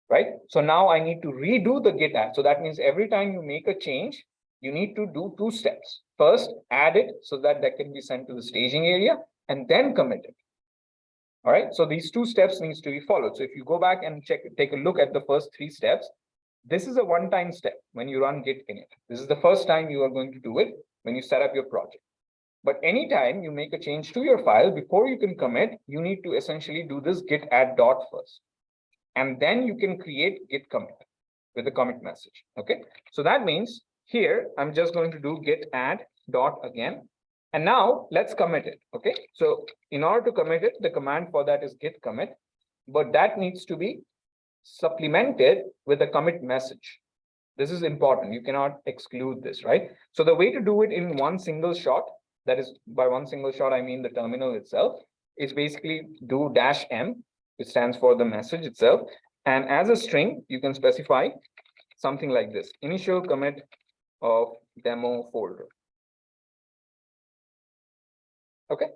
right? So now I need to redo the git add. So that means every time you make a change, you need to do two steps. First, add it so that can be sent to the staging area, and then commit it. All right, so these two steps needs to be followed. So if you go back and take a look at the first three steps, this is a one-time step when you run git init. This is the first time you are going to do it when you set up your project. But anytime you make a change to your file, before you can commit, you need to essentially do this git add dot first. And then you can create git commit with a commit message. Okay, so that means here I'm just going to do git add dot again. And now let's commit it. Okay, so in order to commit it, the command for that is git commit, but that needs to be supplemented with a commit message. This is important. You cannot exclude this, right? So the way to do it in one single shot, that is by one single shot, I mean the terminal itself, is basically do -m, which stands for the message itself. And as a string, you can specify something like this: initial commit of demo folder. Okay.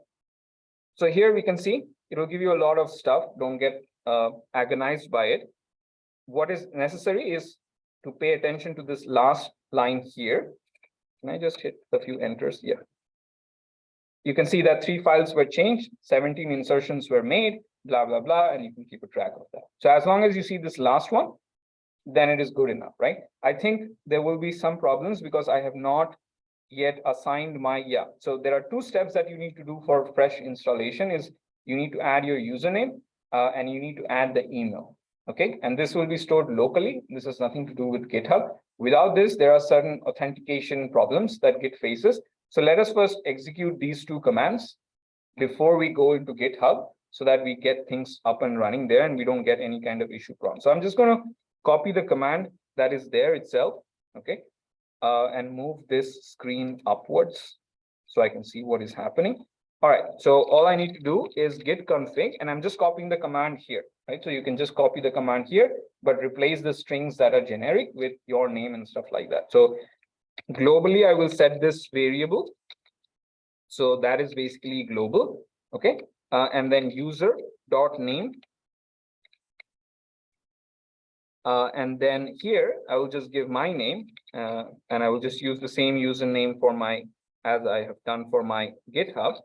So here we can see it will give you a lot of stuff. Don't get agonized by it. What is necessary is to pay attention to this last line here. Can I just hit a few enters? Yeah. You can see that 3 files were changed, 17 insertions were made, blah, blah, blah, and you can keep a track of that. So as long as you see this last one, then it is good enough, right? I think there will be some problems because I have not yet assigned my, so there are 2 steps that you need to do for fresh installation. Is you need to add your username and you need to add the email. Okay, and this will be stored locally. This has nothing to do with GitHub. Without this, there are certain authentication problems that Git faces. So let us first execute these 2 commands before we go into GitHub so that we get things up and running there and we don't get any kind of issue problem. So I'm just going to copy the command that is there itself, okay, and move this screen upwards so I can see what is happening. All right, so all I need to do is git config, and I'm just copying the command here, right? So you can just copy the command here, but replace the strings that are generic with your name and stuff like that. So globally, I will set this variable. So that is basically global, okay? And then user.name. And then here, I will just give my name, and I will just use the same username for my, as I have done for my GitHub.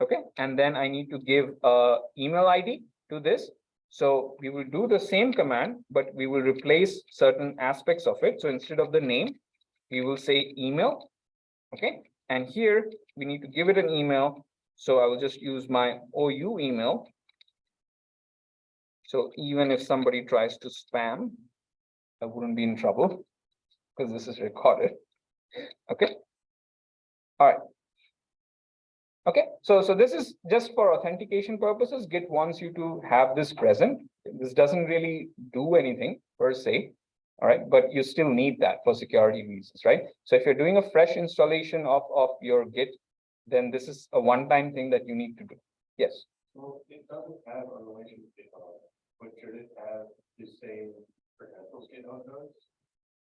Okay, and then I need to give a email ID to this. So we will do the same command, but we will replace certain aspects of it. So instead of the name, we will say email. Okay, and here we need to give it an email. So I will just use my OU email. So even if somebody tries to spam, I wouldn't be in trouble because this is recorded. Okay. All right. Okay, so this is just for authentication purposes. Git wants you to have this present. This doesn't really do anything per se. All right, but you still need that for security reasons, right? So if you're doing a fresh installation of your Git, then this is a one-time thing that you need to do. Yes. So it doesn't have a relation to GitHub, but should it have the same credentials GitHub does?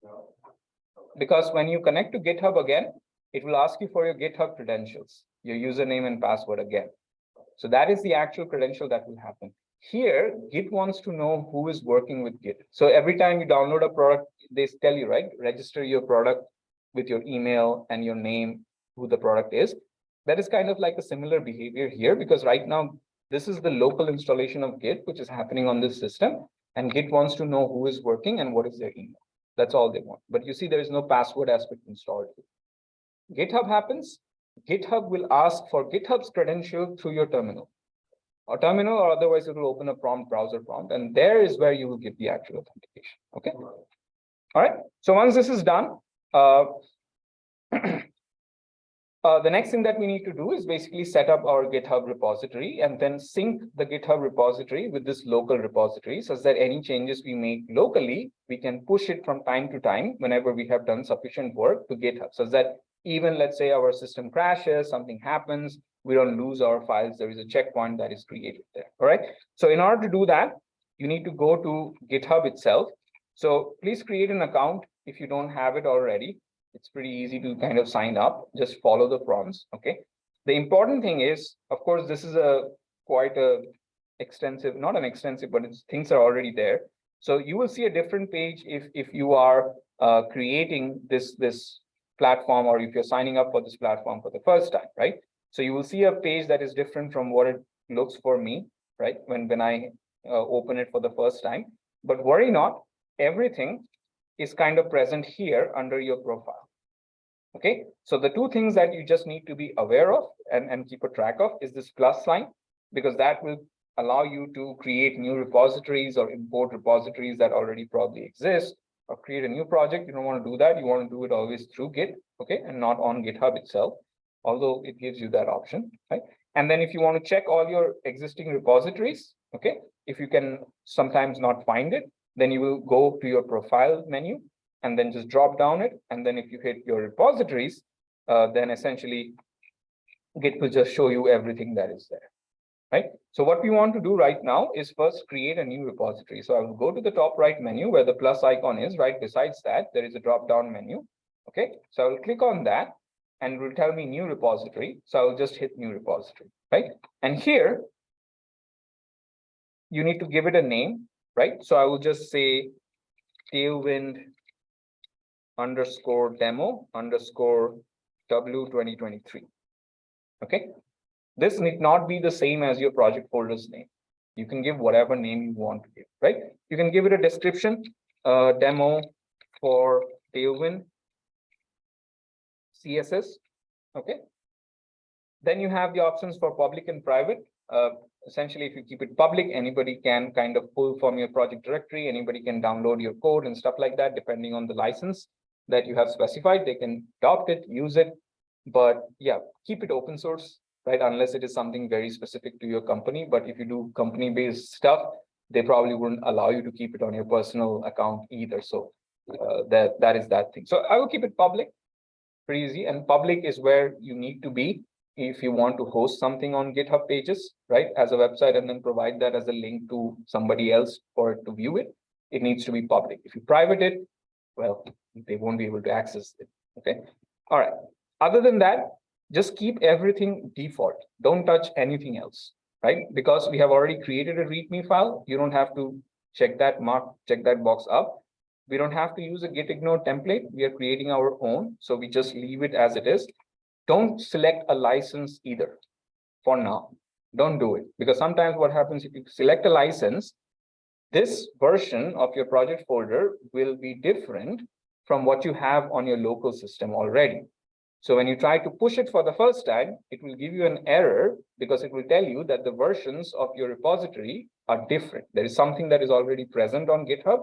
No. Because when you connect to GitHub again, it will ask you for your GitHub credentials, your username and password again. So that is the actual credential that will happen. Here, Git wants to know who is working with Git. So every time you download a product, they tell you, right, register your product with your email and your name, who the product is. That is kind of like a similar behavior here, because right now, this is the local installation of Git, which is happening on this system. And Git wants to know who is working and what is their email. That's all they want. But you see, there is no password aspect installed. GitHub happens. GitHub will ask for GitHub's credential through your terminal. Or terminal, or otherwise it will open a prompt, browser prompt, and there is where you will get the actual authentication. Okay. All right. So once this is done, the next thing that we need to do is basically set up our GitHub repository and then sync the GitHub repository with this local repository, such that any changes we make locally, we can push it from time to time whenever we have done sufficient work to GitHub, so that even, let's say, our system crashes, something happens, we don't lose our files. There is a checkpoint that is created there. All right. So in order to do that, you need to go to GitHub itself. So please create an account if you don't have it already. It's pretty easy to kind of sign up. Just follow the prompts. Okay. The important thing is, of course, this is quite a extensive, not an extensive, but things are already there. So you will see a different page if you are creating this platform, or if you're signing up for this platform for the first time, right? So you will see a page that is different from what it looks for me, right? When I open it for the first time. But worry not, everything is kind of present here under your profile. Okay, so the two things that you just need to be aware of and keep a track of is this plus sign, because that will allow you to create new repositories or import repositories that already probably exist, or create a new project. You don't want to do that. You want to do it always through Git, okay, and not on GitHub itself, although it gives you that option, right? And then if you want to check all your existing repositories, okay, if you can sometimes not find it, then you will go to your profile menu and then just drop down it. And then if you hit your repositories, then essentially Git will just show you everything that is there, right? So what we want to do right now is first create a new repository. So I will go to the top right menu where the plus icon is. Right besides that, there is a drop down menu. Okay, so I will click on that and it will tell me new repository. So I will just hit new repository, right? And here you need to give it a name, right? So I will just say Tailwind _ demo _ W2023. Okay, this need not be the same as your project folder's name. You can give whatever name you want to give, right? You can give it a description, demo for Tailwind CSS. Okay, then you have the options for public and private. Essentially, if you keep it public, anybody can kind of pull from your project directory. Anybody can download your code and stuff like that, depending on the license that you have specified. They can adopt it, use it, but yeah, keep it open source, right? Unless it is something very specific to your company. But if you do company-based stuff, they probably wouldn't allow you to keep it on your personal account either. So that is that thing. So I will keep it public, pretty easy. And public is where you need to be if you want to host something on GitHub pages, right, as a website, and then provide that as a link to somebody else for it to view it. It needs to be public. If you private it, well, they won't be able to access it. Okay. All right. Other than that, just keep everything default. Don't touch anything else, right? Because we have already created a README file. You don't have to check that box up. We don't have to use a git ignore template. We are creating our own. So we just leave it as it is. Don't select a license either for now. Don't do it, because sometimes what happens if you select a license, this version of your project folder will be different from what you have on your local system already. So when you try to push it for the first time, it will give you an error because it will tell you that the versions of your repository are different. There is something that is already present on GitHub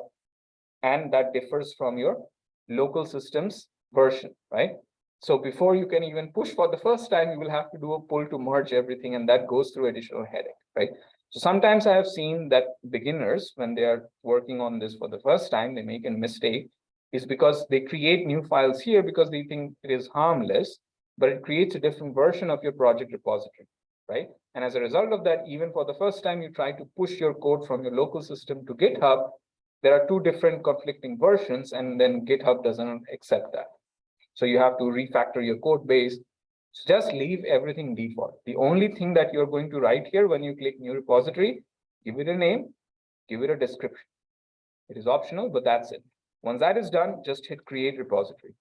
and that differs from your local system's version, right? So before you can even push for the first time, you will have to do a pull to merge everything, and that goes through additional headache, right? So sometimes I have seen that beginners, when they are working on this for the first time, they make a mistake is because they create new files here because they think it is harmless, but it creates a different version of your project repository, right? And as a result of that, even for the first time you try to push your code from your local system to GitHub, there are two different conflicting versions, and then GitHub doesn't accept that. So you have to refactor your code base. So just leave everything default. The only thing that you're going to write here when you click new repository, give it a name, give it a description. It is optional, but that's it. Once that is done, just hit create repository.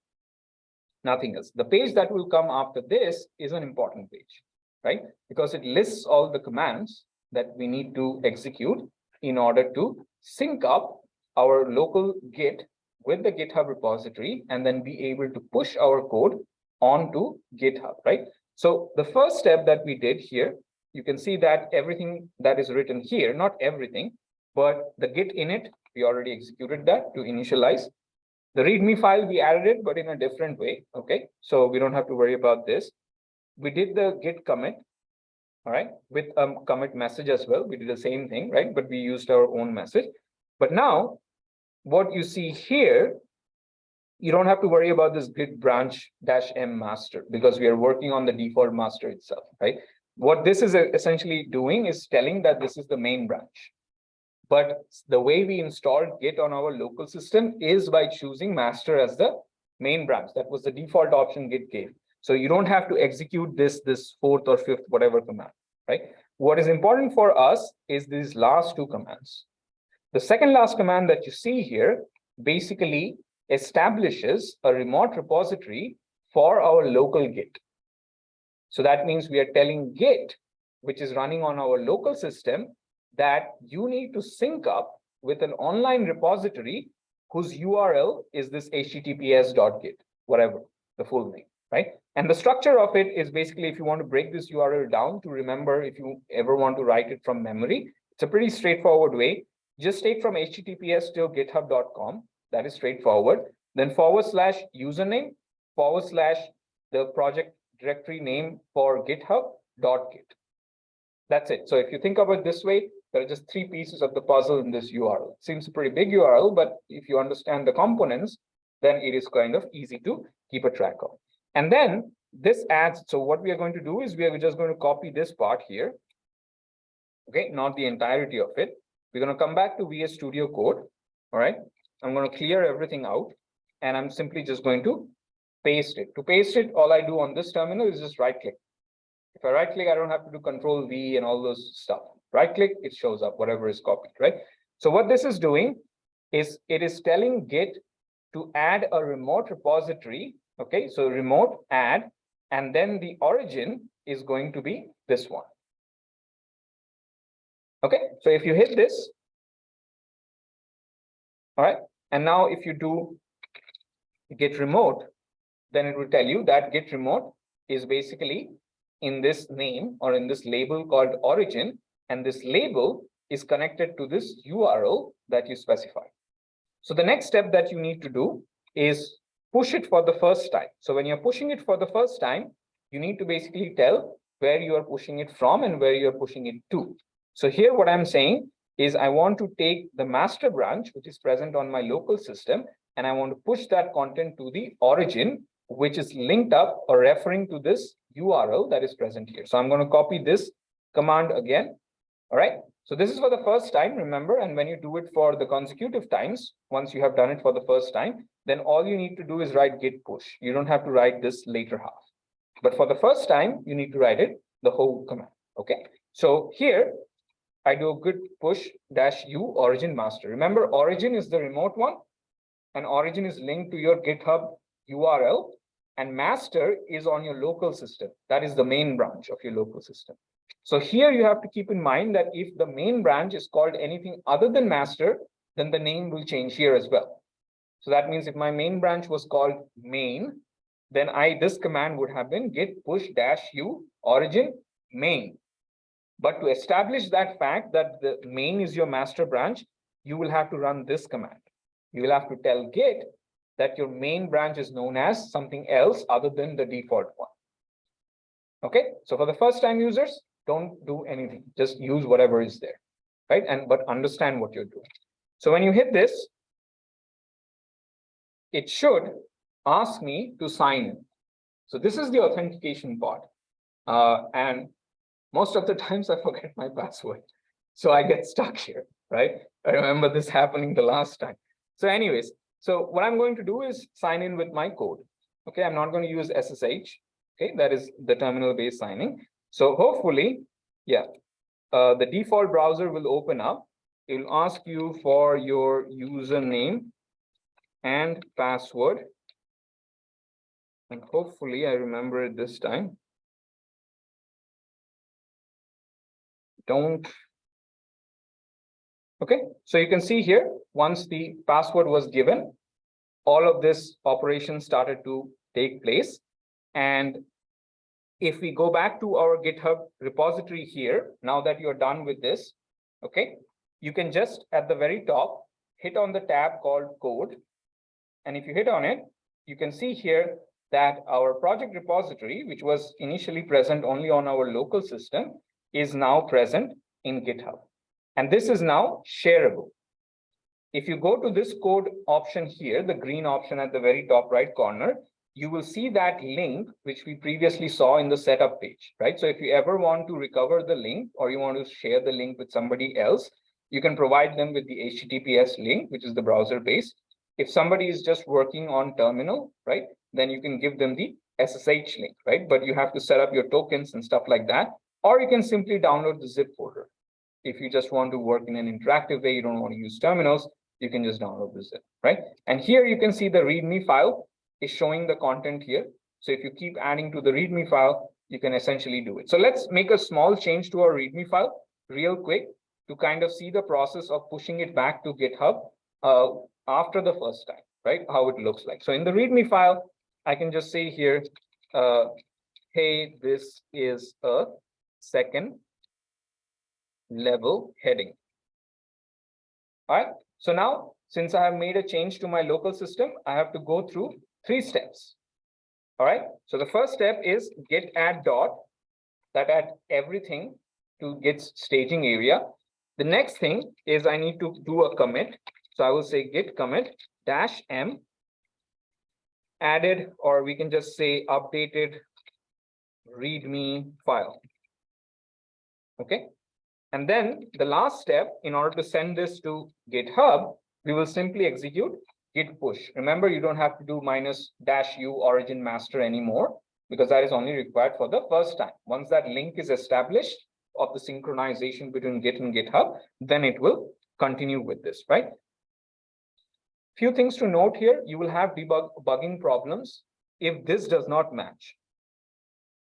Nothing else. The page that will come after this is an important page, right? Because it lists all the commands that we need to execute in order to sync up our local Git with the GitHub repository and then be able to push our code onto GitHub, right? So the first step that we did here, you can see that everything that is written here, not everything, but the Git init, we already executed that to initialize. The README file, we added it, but in a different way, okay? So we don't have to worry about this. We did the Git commit, all right, with commit message as well. We did the same thing, right? But we used our own message. But now, what you see here, you don't have to worry about this git branch -m master because we are working on the default master itself, right? What this is essentially doing is telling that this is the main branch. But the way we installed Git on our local system is by choosing master as the main branch. That was the default option Git gave. So you don't have to execute this fourth or fifth, whatever command, right? What is important for us is these last two commands. The second last command that you see here basically establishes a remote repository for our local Git. So that means we are telling Git, which is running on our local system, that you need to sync up with an online repository whose URL is this https.git, whatever the full name, right? And the structure of it is basically, if you want to break this URL down to remember, if you ever want to write it from memory, it's a pretty straightforward way. Just take from https to github.com. That is straightforward. Then /username / the project directory name for github.git. That's it. So if you think of it this way, there are just three pieces of the puzzle in this URL. It seems a pretty big URL, but if you understand the components, then it is kind of easy to keep a track of. And then this adds, so what we are going to do is we are just going to copy this part here. Okay, not the entirety of it. We're going to come back to VS Studio Code. All right, I'm going to clear everything out, and I'm simply just going to paste it. To paste it, all I do on this terminal is just right click. If I right click, I don't have to do Control V and all those stuff. Right click, it shows up whatever is copied, right? So what this is doing is it is telling Git to add a remote repository. Okay, so remote add, and then the origin is going to be this one. Okay, so if you hit this, all right, and now if you do git remote, then it will tell you that git remote is basically in this name or in this label called origin, and this label is connected to this URL that you specify. So the next step that you need to do is push it for the first time. So when you're pushing it for the first time, you need to basically tell where you are pushing it from and where you're pushing it to. So here what I'm saying is I want to take the master branch, which is present on my local system, and I want to push that content to the origin, which is linked up or referring to this URL that is present here. So I'm going to copy this command again. All right. So this is for the first time, remember, and when you do it for the consecutive times, once you have done it for the first time, then all you need to do is write git push. You don't have to write this later half. But for the first time, you need to write it the whole command. Okay. So here I do a git push -u origin master. Remember, origin is the remote one, and origin is linked to your GitHub URL, and master is on your local system. That is the main branch of your local system. So here you have to keep in mind that if the main branch is called anything other than master, then the name will change here as well. So that means if my main branch was called main, then this command would have been git push -u origin main. But to establish that fact that the main is your master branch, you will have to run this command. You will have to tell git that your main branch is known as something else other than the default one. Okay, so for the first time users, don't do anything, just use whatever is there, right? But understand what you're doing. So when you hit this, it should ask me to sign in. So this is the authentication part. And most of the times I forget my password. So I get stuck here, right? I remember this happening the last time. So anyways, so what I'm going to do is sign in with my code. Okay, I'm not going to use SSH. Okay, that is the terminal-based signing. So hopefully, yeah, the default browser will open up. It will ask you for your username and password. And hopefully I remember it this time. Don't. Okay, so you can see here, once the password was given, all of this operation started to take place. And if we go back to our GitHub repository here, now that you're done with this, okay, you can just at the very top, hit on the tab called code. And if you hit on it, you can see here that our project repository, which was initially present only on our local system, is now present in GitHub. And this is now shareable. If you go to this code option here, the green option at the very top right corner, you will see that link which we previously saw in the setup page, right? So if you ever want to recover the link or you want to share the link with somebody else, you can provide them with the HTTPS link, which is the browser base. If somebody is just working on terminal, right, then you can give them the SSH link, right? But you have to set up your tokens and stuff like that, or you can simply download the zip folder. If you just want to work in an interactive way, you don't want to use terminals, you can just download the zip, right? And here you can see the README file is showing the content here. So if you keep adding to the README file, you can essentially do it. So let's make a small change to our README file real quick to kind of see the process of pushing it back to GitHub after the first time, right? How it looks like. So in the README file, I can just say here, hey, this is a second level heading. All right. So now, since I have made a change to my local system, I have to go through 3 steps. All right. So the first step is git add dot, that add everything to Git's staging area. The next thing is I need to do a commit. So I will say git commit -m added, or we can just say updated README file. Okay. And then the last step, in order to send this to GitHub, we will simply execute git push. Remember, you don't have to do --u origin master anymore, because that is only required for the first time. Once that link is established of the synchronization between Git and GitHub, then it will continue with this, right? Few things to note here, you will have debugging problems if this does not match.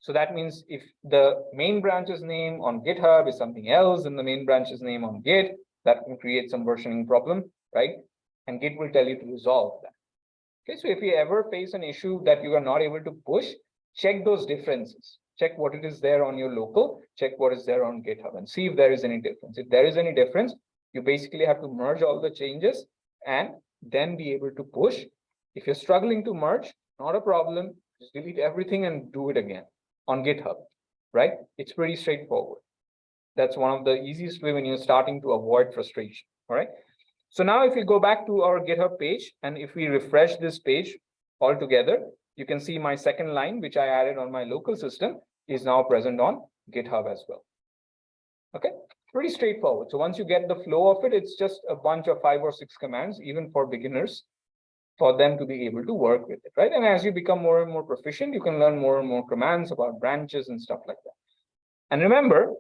So that means if the main branch's name on GitHub is something else than the main branch's name on Git, that can create some versioning problem, right? And Git will tell you to resolve that. Okay, so if you ever face an issue that you are not able to push, check those differences. Check what it is there on your local, check what is there on GitHub and see if there is any difference. If there is any difference, you basically have to merge all the changes and then be able to push. If you're struggling to merge, not a problem, just delete everything and do it again on GitHub, right? It's pretty straightforward. That's one of the easiest way when you're starting to avoid frustration, all right? So now if we go back to our GitHub page, and if we refresh this page altogether, you can see my second line, which I added on my local system, is now present on GitHub as well. Okay, pretty straightforward. So once you get the flow of it, it's just a bunch of 5 or 6 commands, even for beginners, for them to be able to work with it, right? And as you become more and more proficient, you can learn more and more commands about branches and stuff like that. And remember,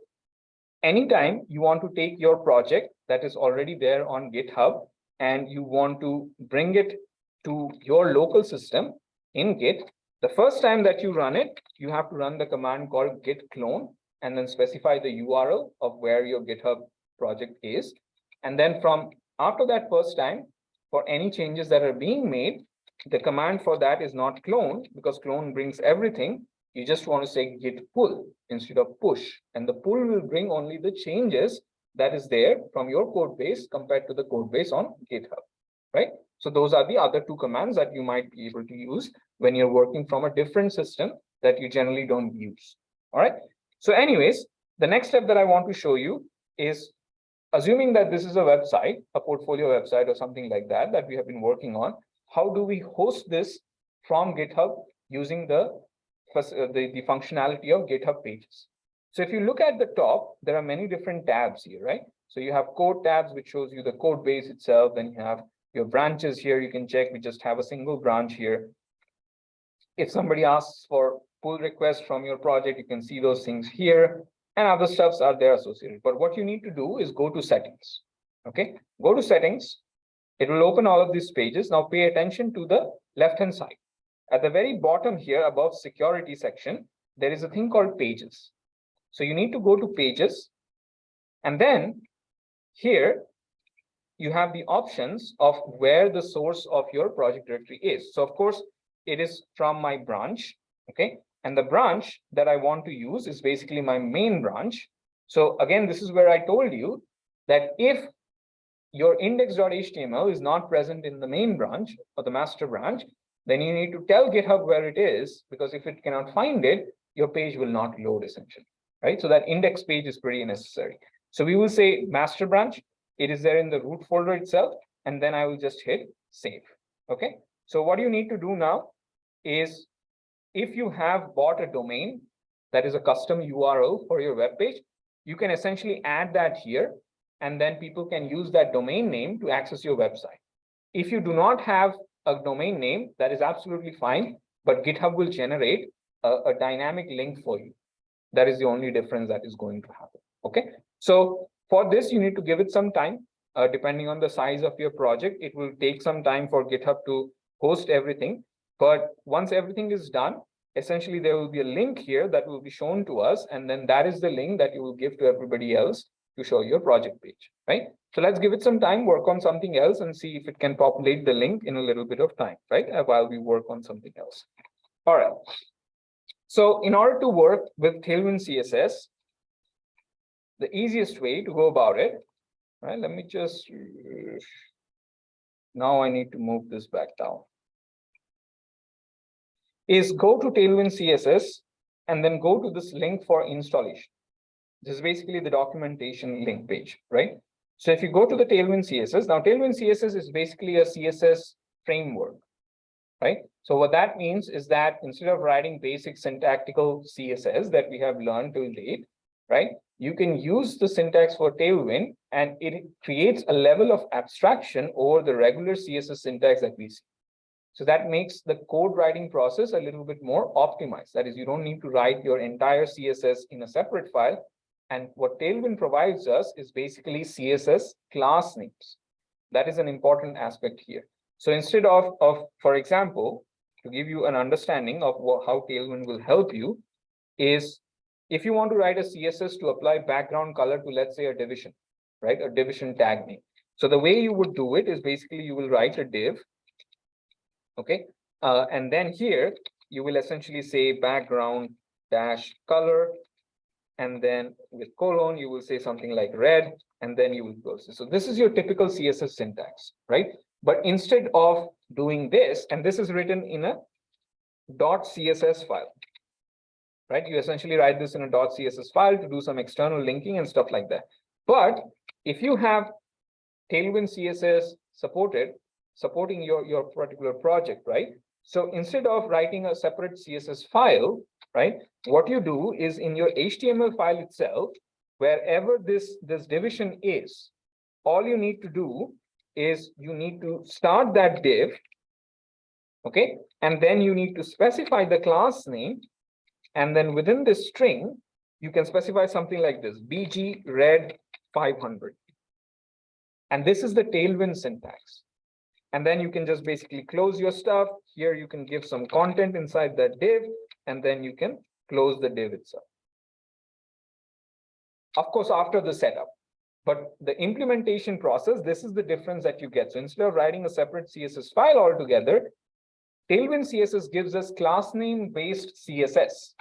anytime you want to take your project that is already there on GitHub and you want to bring it to your local system in Git, the first time that you run it, you have to run the command called git clone and then specify the URL of where your GitHub project is. And then from after that first time, for any changes that are being made, the command for that is not clone, because clone brings everything. You just want to say git pull instead of push, and the pull will bring only the changes that is there from your code base compared to the code base on GitHub, right? So those are the other two commands that you might be able to use when you're working from a different system that you generally don't use. All right. So anyways, the next step that I want to show you is, assuming that this is a website, a portfolio website or something like that, that we have been working on, how do we host this from GitHub using the functionality of GitHub Pages? So if you look at the top, there are many different tabs here, right? So you have code tabs, which shows you the code base itself. Then you have your branches here. You can check. We just have a single branch here. If somebody asks for pull request from your project, you can see those things here, and other stuffs are there associated. But what you need to do is go to settings. Okay, go to settings. It will open all of these pages. Now pay attention to the left-hand side. At the very bottom here, above security section, there is a thing called pages. So you need to go to pages, and then here you have the options of where the source of your project directory is. So of course, it is from my branch, okay? And the branch that I want to use is basically my main branch. So again, this is where I told you that if your index.html is not present in the main branch or the master branch, then you need to tell GitHub where it is, because if it cannot find it, your page will not load essentially, right? So that index page is pretty necessary. So we will say master branch, it is there in the root folder itself, and then I will just hit save, okay? So what you need to do now is, if you have bought a domain that is a custom URL for your web page, you can essentially add that here, and then people can use that domain name to access your website. If you do not have a domain name, that is absolutely fine, but GitHub will generate a dynamic link for you. That is the only difference that is going to happen, okay? So for this, you need to give it some time. Depending on the size of your project, it will take some time for GitHub to host everything. But once everything is done, essentially there will be a link here that will be shown to us, and then that is the link that you will give to everybody else to show your project page, right? So let's give it some time, work on something else, and see if it can populate the link in a little bit of time, right? While we work on something else. All right. So in order to work with Tailwind CSS, the easiest way to go about it, right? Let me just, now I need to move this back down, is go to Tailwind CSS and then go to this link for installation. This is basically the documentation link page, right? So if you go to the Tailwind CSS, now Tailwind CSS is basically a CSS framework, right? So what that means is that instead of writing basic syntactical CSS that we have learned till date, right? You can use the syntax for Tailwind, and it creates a level of abstraction over the regular CSS syntax that we see. So that makes the code writing process a little bit more optimized. That is, you don't need to write your entire CSS in a separate file. And what Tailwind provides us is basically CSS class names. That is an important aspect here. So instead of for example, to give you an understanding of how Tailwind will help you, is if you want to write a CSS to apply background color to, let's say, a division, right? A division tag name. So the way you would do it is basically you will write a div, okay? And then here you will essentially say background dash color, and then with colon, you will say something like red, and then you will close this. So this is your typical CSS syntax, right? But instead of doing this, and this is written in a .css file, right? You essentially write this in a .css file to do some external linking and stuff like that. But if you have Tailwind CSS supporting your particular project, right? So instead of writing a separate CSS file, right, what you do is in your HTML file itself, wherever this division is, all you need to do is you need to start that div, okay? And then you need to specify the class name. And then within this string, you can specify something like this, bg red 500. And this is the Tailwind syntax. And then you can just basically close your stuff. Here you can give some content inside that div, and then you can close the div itself. Of course, after the setup. But the implementation process, this is the difference that you get. So instead of writing a separate CSS file altogether, Tailwind CSS gives us class name based CSS.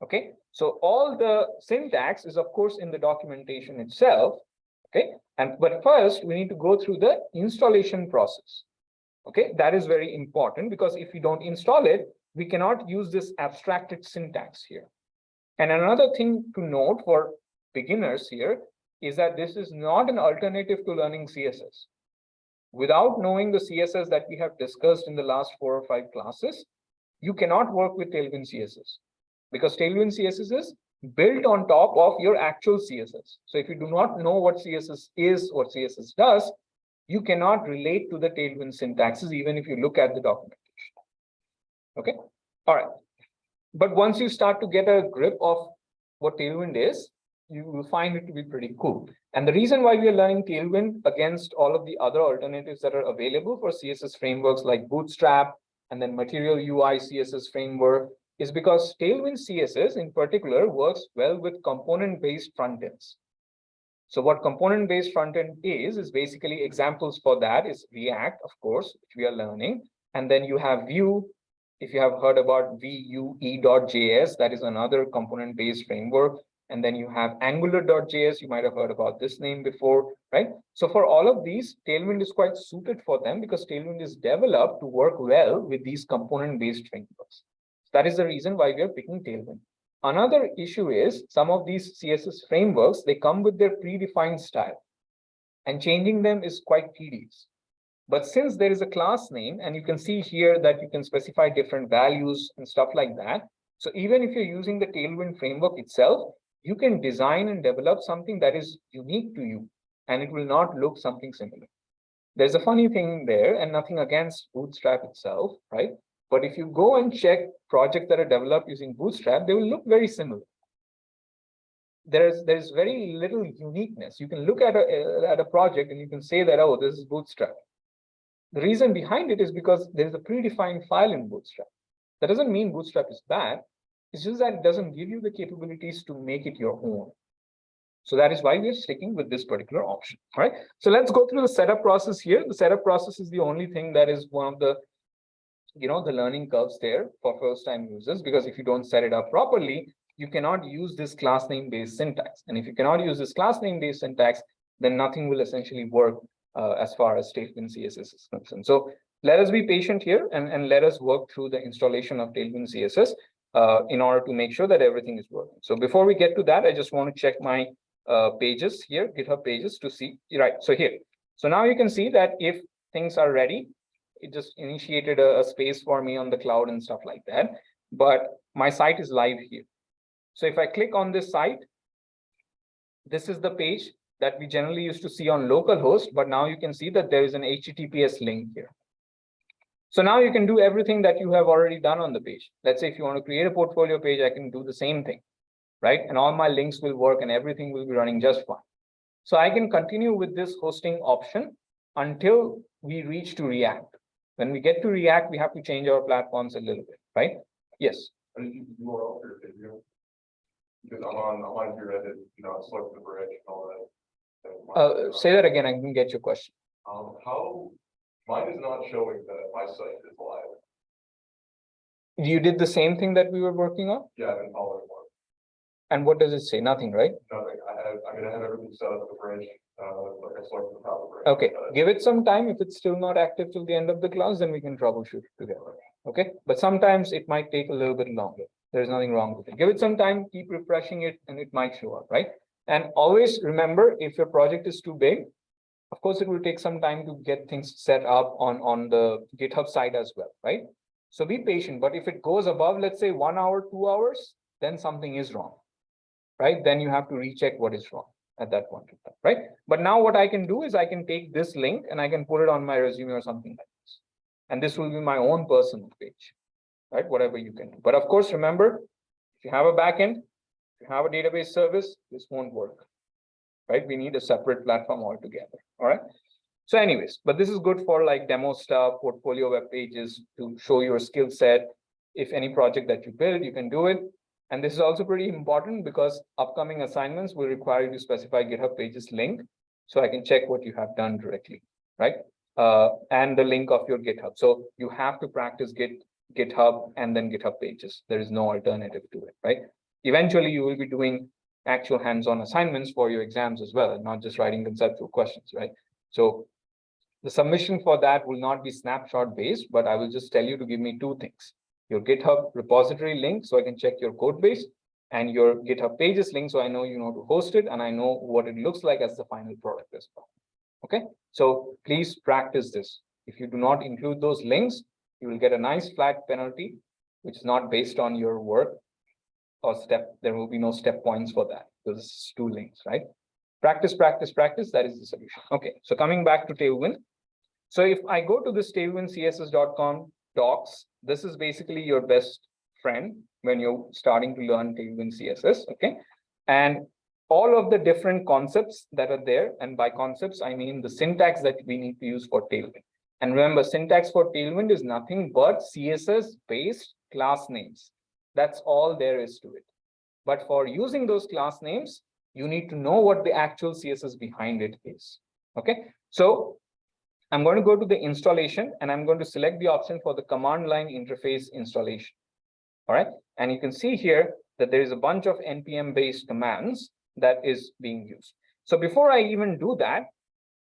Okay, so all the syntax is, of course, in the documentation itself. Okay, but first we need to go through the installation process. Okay, that is very important because if we don't install it, we cannot use this abstracted syntax here. And another thing to note for beginners here is that this is not an alternative to learning CSS. Without knowing the CSS that we have discussed in the last 4 or 5 classes, you cannot work with Tailwind CSS because Tailwind CSS is built on top of your actual CSS. So if you do not know what CSS is, what CSS does, you cannot relate to the Tailwind syntaxes, even if you look at the documentation. Okay, all right. But once you start to get a grip of what Tailwind is, you will find it to be pretty cool. And the reason why we are learning Tailwind against all of the other alternatives that are available for CSS frameworks like Bootstrap and then Material UI CSS framework is because Tailwind CSS in particular works well with component-based frontends. So what component-based frontend is basically examples for that is React, of course, which we are learning. And then you have Vue. If you have heard about Vue.js, that is another component-based framework. And then you have Angular.js. You might have heard about this name before, right? So for all of these, Tailwind is quite suited for them because Tailwind is developed to work well with these component-based frameworks. So that is the reason why we are picking Tailwind. Another issue is some of these CSS frameworks, they come with their predefined style and changing them is quite tedious. But since there is a class name and you can see here that you can specify different values and stuff like that. So even if you're using the Tailwind framework itself, you can design and develop something that is unique to you and it will not look something similar. There's a funny thing there and nothing against Bootstrap itself, right? But if you go and check projects that are developed using Bootstrap, they will look very similar. There's very little uniqueness. You can look at a project and you can say that, oh, this is Bootstrap. The reason behind it is because there's a predefined file in Bootstrap. That doesn't mean Bootstrap is bad. It's just that it doesn't give you the capabilities to make it your own. So that is why we're sticking with this particular option. All right. So let's go through the setup process here. The setup process is the only thing that is one of the the learning curves there for first-time users, because if you don't set it up properly, you cannot use this class name based syntax. And if you cannot use this class name based syntax, then nothing will essentially work as far as Tailwind CSS is concerned. So let us be patient here and let us work through the installation of Tailwind CSS in order to make sure that everything is working. So before we get to that, I just want to check my pages here, GitHub pages to see, right? So here, so now you can see that if things are ready, it just initiated a space for me on the cloud and stuff like that. But my site is live here. So if I click on this site, this is the page that we generally used to see on localhost, but now you can see that there is an HTTPS link here. So now you can do everything that you have already done on the page. Let's say if you want to create a portfolio page, I can do the same thing, right? And all my links will work and everything will be running just fine. So I can continue with this hosting option until we reach to React. When we get to React, we have to change our platforms a little bit, right? Yes. How did you do URL for your video? Because I'm on here, I select the bridge and all that. Say that again. I didn't get your question. How mine is not showing that my site is live. You did the same thing that we were working on? Yeah, I've been following one. And what does it say? Nothing, right? Nothing. I have everything set up at the bridge. Like I selected the top of the bridge. Okay, give it some time. If it's still not active till the end of the class, then we can troubleshoot it together. Okay, but sometimes it might take a little bit longer. There's nothing wrong with it. Give it some time, keep refreshing it, and it might show up, right? And always remember, if your project is too big, of course, it will take some time to get things set up on the GitHub side as well, right? So be patient. But if it goes above, let's say 1 hour, 2 hours, then something is wrong, right? Then you have to recheck what is wrong at that point in time, right? But now what I can do is I can take this link and I can put it on my resume or something like this. And this will be my own personal page, right? Whatever you can do. But of course, remember, if you have a backend, if you have a database service, this won't work, right? We need a separate platform altogether, all right? So anyways, but this is good for like demo stuff, portfolio web pages to show your skill set. If any project that you build, you can do it. And this is also pretty important because upcoming assignments will require you to specify GitHub pages link. So I can check what you have done directly, right? And the link of your GitHub. So you have to practice GitHub and then GitHub pages. There is no alternative to it, right? Eventually, you will be doing actual hands-on assignments for your exams as well, and not just writing conceptual questions, right? So The submission for that will not be snapshot based, but I will just tell you to give me two things: your GitHub repository link, so I can check your code base, and your GitHub pages link, so I know you know to host it, and I know what it looks like as the final product as well. Okay, so please practice this. If you do not include those links, you will get a nice flat penalty, which is not based on your work or step. There will be no step points for that because it's two links, right? Practice, practice, practice. That is the solution. Okay, so coming back to Tailwind. So if I go to this TailwindCSS.com docs, this is basically your best friend when you're starting to learn Tailwind CSS. Okay, and all of the different concepts that are there, and by concepts I mean the syntax that we need to use for Tailwind. And remember, syntax for Tailwind is nothing but CSS based class names. That's all there is to it. But for using those class names, you need to know what the actual CSS behind it is. Okay, so I'm going to go to the installation, and I'm going to select the option for the command line interface installation. All right, and you can see here that there is a bunch of npm based commands that is being used. So before I even do that,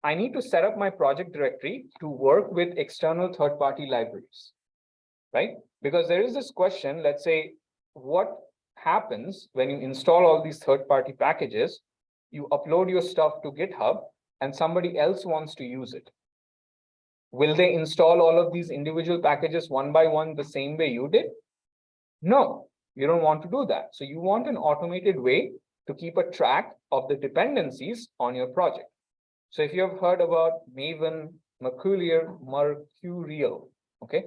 I need to set up my project directory to work with external third-party libraries, right? Because there is this question, let's say, what happens when you install all these third-party packages, you upload your stuff to GitHub, and somebody else wants to use it. Will they install all of these individual packages one by one the same way you did? No, you don't want to do that. So you want an automated way to keep a track of the dependencies on your project. So if you have heard about Maven, Mercurial, okay?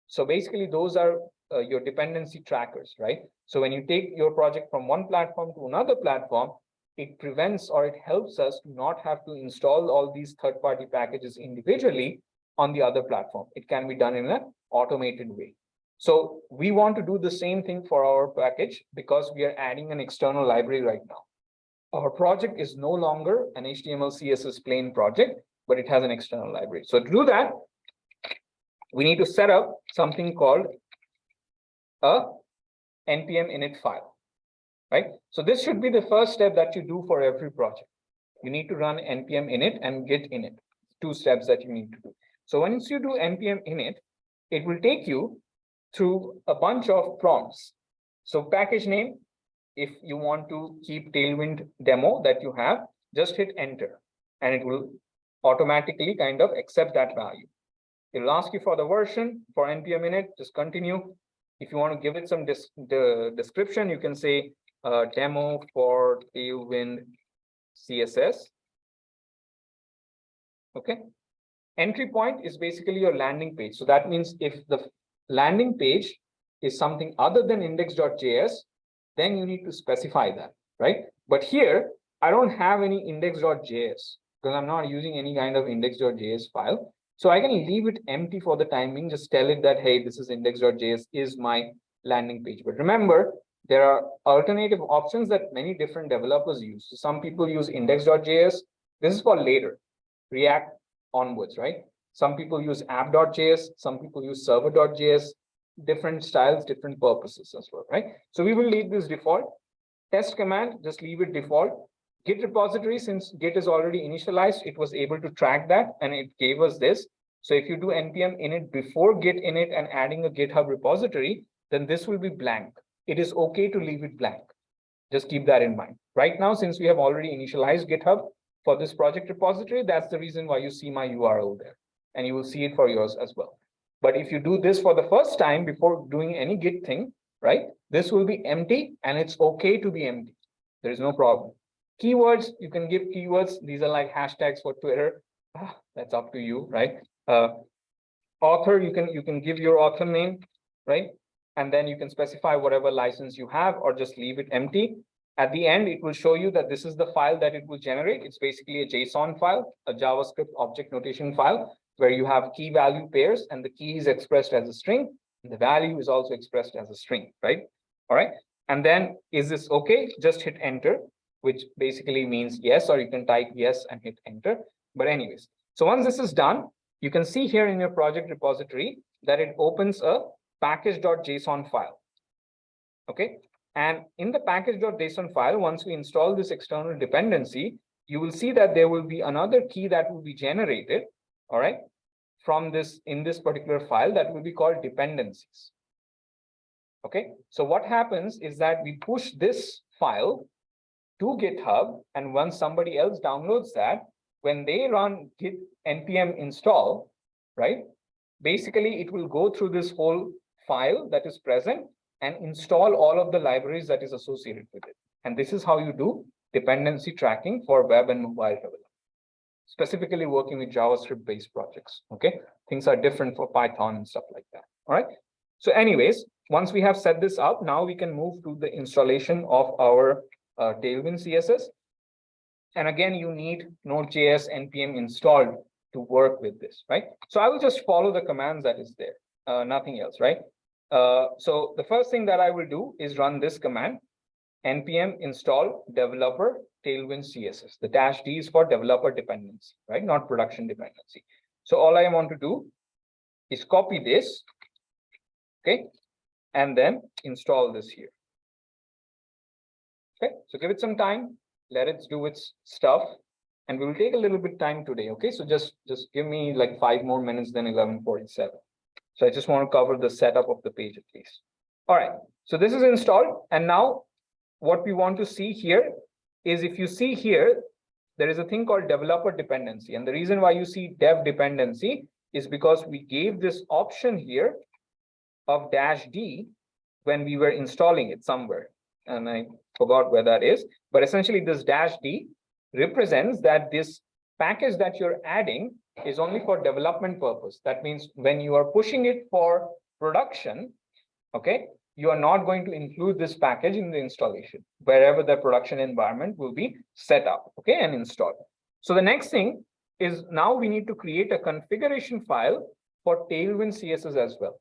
So basically those are your dependency trackers, right? So when you take your project from one platform to another platform, it prevents or it helps us to not have to install all these third-party packages individually on the other platform. It can be done in an automated way. So we want to do the same thing for our package because we are adding an external library right now. Our project is no longer an HTML CSS plain project, but it has an external library. So to do that, we need to set up something called a npm init file, right? So this should be the first step that you do for every project. You need to run npm init and git init, two steps that you need to do. So once you do npm init, it will take you through a bunch of prompts. So package name, if you want to keep Tailwind demo that you have, just hit enter, and it will automatically kind of accept that value. It will ask you for the version for npm init, just continue. If you want to give it some description, you can say demo for Tailwind CSS. Okay. Entry point is basically your landing page. So that means if the landing page is something other than index.js, then you need to specify that, right? But here, I don't have any index.js because I'm not using any kind of index.js file. So I can leave it empty for the time being, just tell it that, hey, this is index.js is my landing page. But remember, there are alternative options that many different developers use. So some people use index.js. This is for later, React onwards, right? Some people use app.js, some people use server.js, different styles, different purposes as well, right? So we will leave this default. Test command, just leave it default. Git repository, since Git is already initialized, it was able to track that and it gave us this. So if you do npm init before git init and adding a GitHub repository, then this will be blank. It is okay to leave it blank. Just keep that in mind. Right now, since we have already initialized GitHub for this project repository, that's the reason why you see my URL there. And you will see it for yours as well. But if you do this for the first time before doing any Git thing, right, this will be empty and it's okay to be empty. There is no problem. Keywords, you can give keywords. These are like hashtags for Twitter. That's up to you, right? Author, you can give your author name, right? And then you can specify whatever license you have or just leave it empty. At the end, it will show you that this is the file that it will generate. It's basically a JSON file, a JavaScript object notation file, where you have key value pairs and the key is expressed as a string. And the value is also expressed as a string, right? All right. And then is this okay? Just hit enter, which basically means yes, or you can type yes and hit enter. But anyways, so once this is done, you can see here in your project repository that it opens a package.json file. Okay. And in the package.json file, once we install this external dependency, you will see that there will be another key that will be generated. all right, from this, in this particular file that will be called dependencies. Okay, so what happens is that we push this file to GitHub, and once somebody else downloads that, when they run git npm install, right, basically it will go through this whole file that is present and install all of the libraries that is associated with it. And this is how you do dependency tracking for web and mobile development, specifically working with JavaScript based projects. Okay, things are different for Python and stuff like that. All right, so anyways, once we have set this up, now we can move to the installation of our Tailwind CSS. And again, you need Node.js npm installed to work with this, right? So I will just follow the commands that is there, nothing else, right? So the first thing that I will do is run this command, npm install developer Tailwind CSS. The -d is for developer dependency, right? Not production dependency. So all I want to do is copy this, okay, and then install this here. Okay, so give it some time, let it do its stuff, and we'll take a little bit time today. Okay, so just give me like 5 more minutes than 11:47. So I just want to cover the setup of the page at least. All right, so this is installed, and now what we want to see here is, if you see here, there is a thing called developer dependency, and the reason why you see dev dependency is because we gave this option here of -d when we were installing it somewhere, and I forgot where that is, but essentially this -d represents that this package that you're adding is only for development purpose. That means when you are pushing it for production, okay, you are not going to include this package in the installation, wherever the production environment will be set up, okay, and installed. So the next thing is, now we need to create a configuration file for Tailwind CSS as well.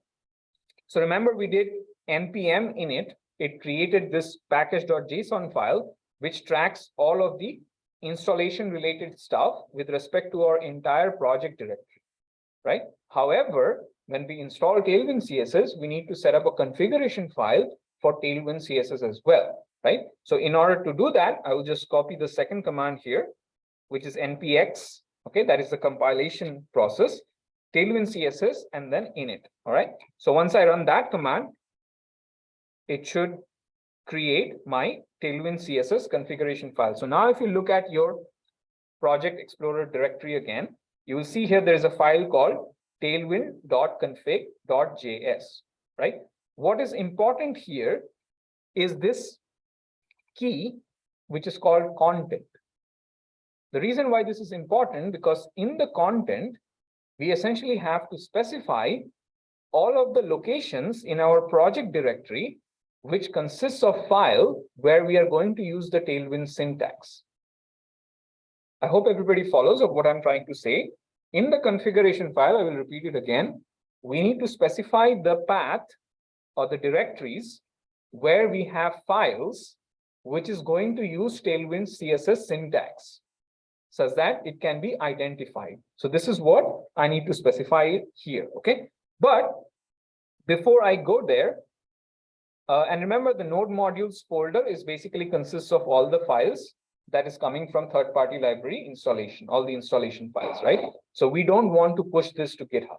So remember, we did npm init. It created this package.json file, which tracks all of the installation related stuff with respect to our entire project directory, right? However, when we install Tailwind CSS, we need to set up a configuration file for Tailwind CSS as well, right? So in order to do that, I will just copy the second command here, which is npx, okay, that is the compilation process, Tailwind CSS, and then init. All right, so once I run that command, it should create my Tailwind CSS configuration file. So now if you look at your Project Explorer directory again, you will see here there is a file called tailwind.config.js, right? What is important here is this key, which is called content. The reason why this is important, because in the content, we essentially have to specify all of the locations in our project directory, which consists of file where we are going to use the Tailwind syntax. I hope everybody follows of what I'm trying to say. In the configuration file, I will repeat it again. We need to specify the path or the directories where we have files, which is going to use Tailwind CSS syntax, such that it can be identified. So this is what I need to specify here, okay? But before I go there, and remember, the node modules folder is basically consists of all the files that is coming from third-party library installation, all the installation files, right? So we don't want to push this to GitHub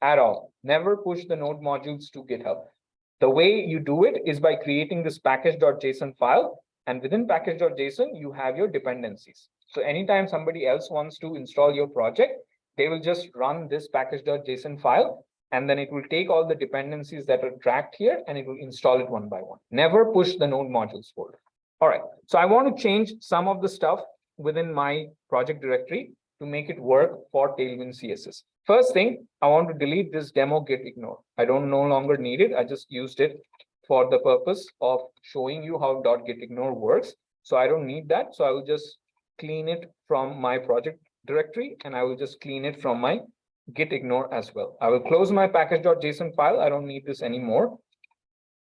at all. Never push the node modules to GitHub. The way you do it is by creating this package.json file, and within package.json, you have your dependencies. So anytime somebody else wants to install your project, they will just run this package.json file, and then it will take all the dependencies that are tracked here, and it will install it one by one. Never push the node modules folder. All right, so I want to change some of the stuff within my project directory to make it work for Tailwind CSS. First thing, I want to delete this demo git ignore. I don't no longer need it. I just used it for the purpose of showing you how .git ignore works. So I don't need that. So I will just clean it from my project directory, and I will just clean it from my git ignore as well. I will close my package.json file. I don't need this anymore.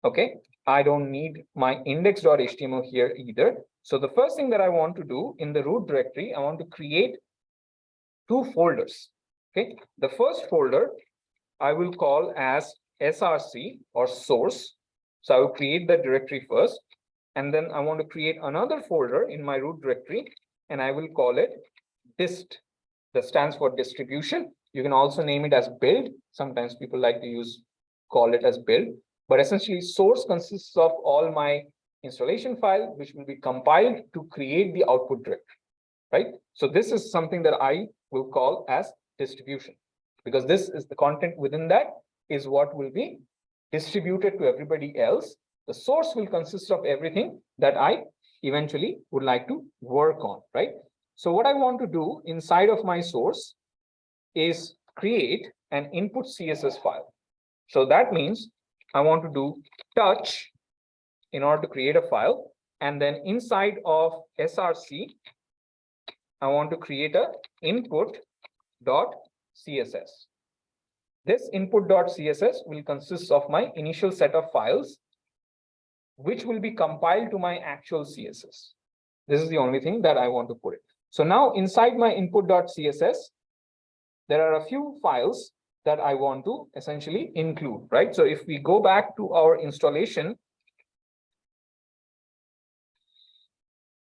Okay, I don't need my index.html here either. So the first thing that I want to do in the root directory, I want to create 2 folders. Okay, the first folder I will call as src or source. So I will create the directory first, and then I want to create another folder in my root directory, and I will call it dist. that stands for distribution. You can also name it as build. Sometimes people like to call it as build, but essentially source consists of all my installation file, which will be compiled to create the output directory, right? So this is something that I will call as distribution, because this is the content within that is what will be distributed to everybody else. The source will consist of everything that I eventually would like to work on, right? So what I want to do inside of my source is create an input CSS file. So that means I want to do touch in order to create a file. And then inside of src, I want to create a input.css. This input.css will consist of my initial set of files, which will be compiled to my actual CSS. This is the only thing that I want to put it. So now inside my input.css, there are a few files that I want to essentially include, right? So if we go back to our installation,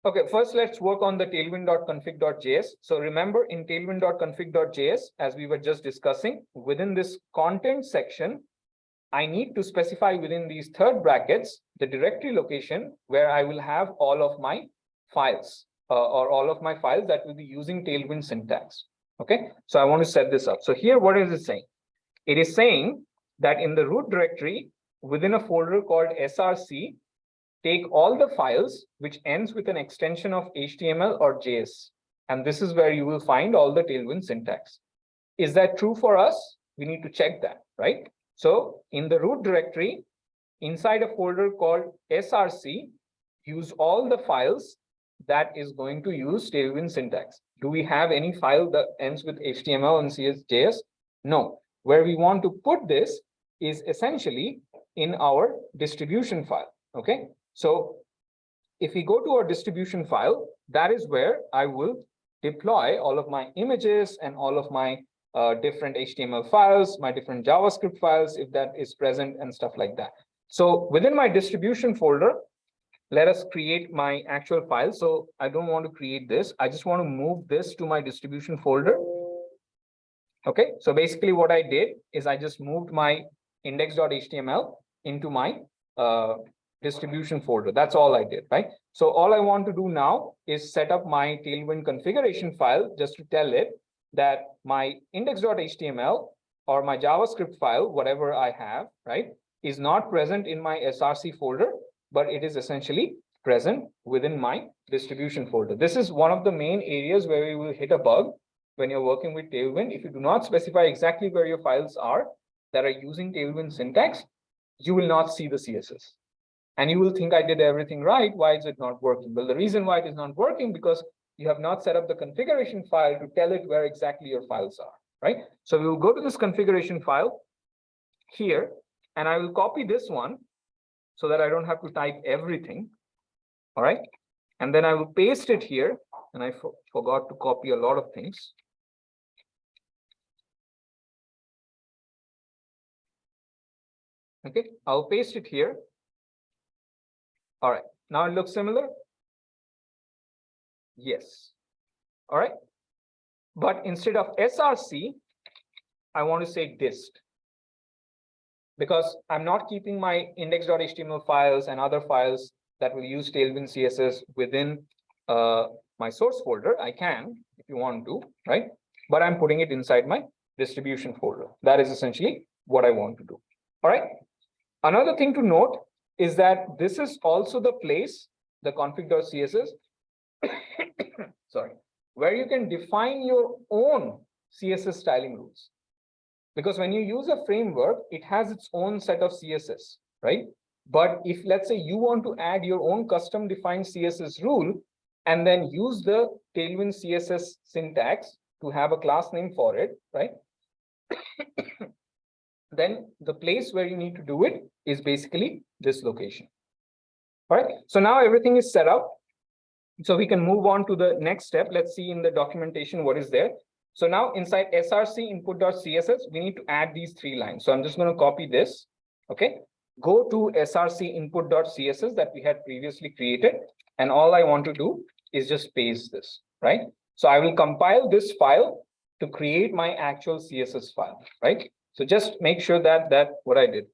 okay, first let's work on the tailwind.config.js. So remember in tailwind.config.js, as we were just discussing, within this content section, I need to specify within these third brackets the directory location where I will have all of my files or all of my files that will be using Tailwind syntax. Okay, so I want to set this up. So here, what is it saying? It is saying that in the root directory within a folder called src, take all the files which ends with an extension of HTML or JS. And this is where you will find all the Tailwind syntax. Is that true for us? We need to check that, right? So in the root directory, inside a folder called src, use all the files that is going to use Tailwind syntax. Do we have any file that ends with HTML and CSS? No. Where we want to put this is essentially in our distribution file. Okay. So if we go to our distribution file, that is where I will deploy all of my images and all of my different HTML files, my different JavaScript files, if that is present and stuff like that. So within my distribution folder, let us create my actual file. So I don't want to create this. I just want to move this to my distribution folder. Okay, so basically what I did is I just moved my index.html into my distribution folder. That's all I did, right? So all I want to do now is set up my Tailwind configuration file just to tell it that my index.html or my JavaScript file, whatever I have, right, is not present in my src folder, but it is essentially present within my distribution folder. This is one of the main areas where you will hit a bug when you're working with Tailwind. If you do not specify exactly where your files are that are using Tailwind syntax, you will not see the CSS. And you will think I did everything right. Why is it not working? Well, the reason why it is not working because you have not set up the configuration file to tell it where exactly your files are, right? So we will go to this configuration file here, and I will copy this one so that I don't have to type everything. All right. And then I will paste it here. And I forgot to copy a lot of things. Okay, I'll paste it here. All right, now it looks similar. Yes. All right. But instead of src, I want to say dist, because I'm not keeping my index.html files and other files that will use Tailwind CSS within my source folder. I can, if you want to, right? But I'm putting it inside my distribution folder. That is essentially what I want to do. All right. Another thing to note is that this is also the place, the config.css, sorry, where you can define your own CSS styling rules. Because when you use a framework, it has its own set of CSS, right? But if, let's say, you want to add your own custom defined CSS rule and then use the Tailwind CSS syntax to have a class name for it, right? Then the place where you need to do it is basically this location. All right, so now everything is set up. So we can move on to the next step. Let's see in the documentation what is there. So now inside src input.css, we need to add these 3 lines. So I'm just going to copy this. Okay, go to src input.css that we had previously created. And all I want to do is just paste this, right? So I will compile this file to create my actual CSS file, right? So just make sure that what I did.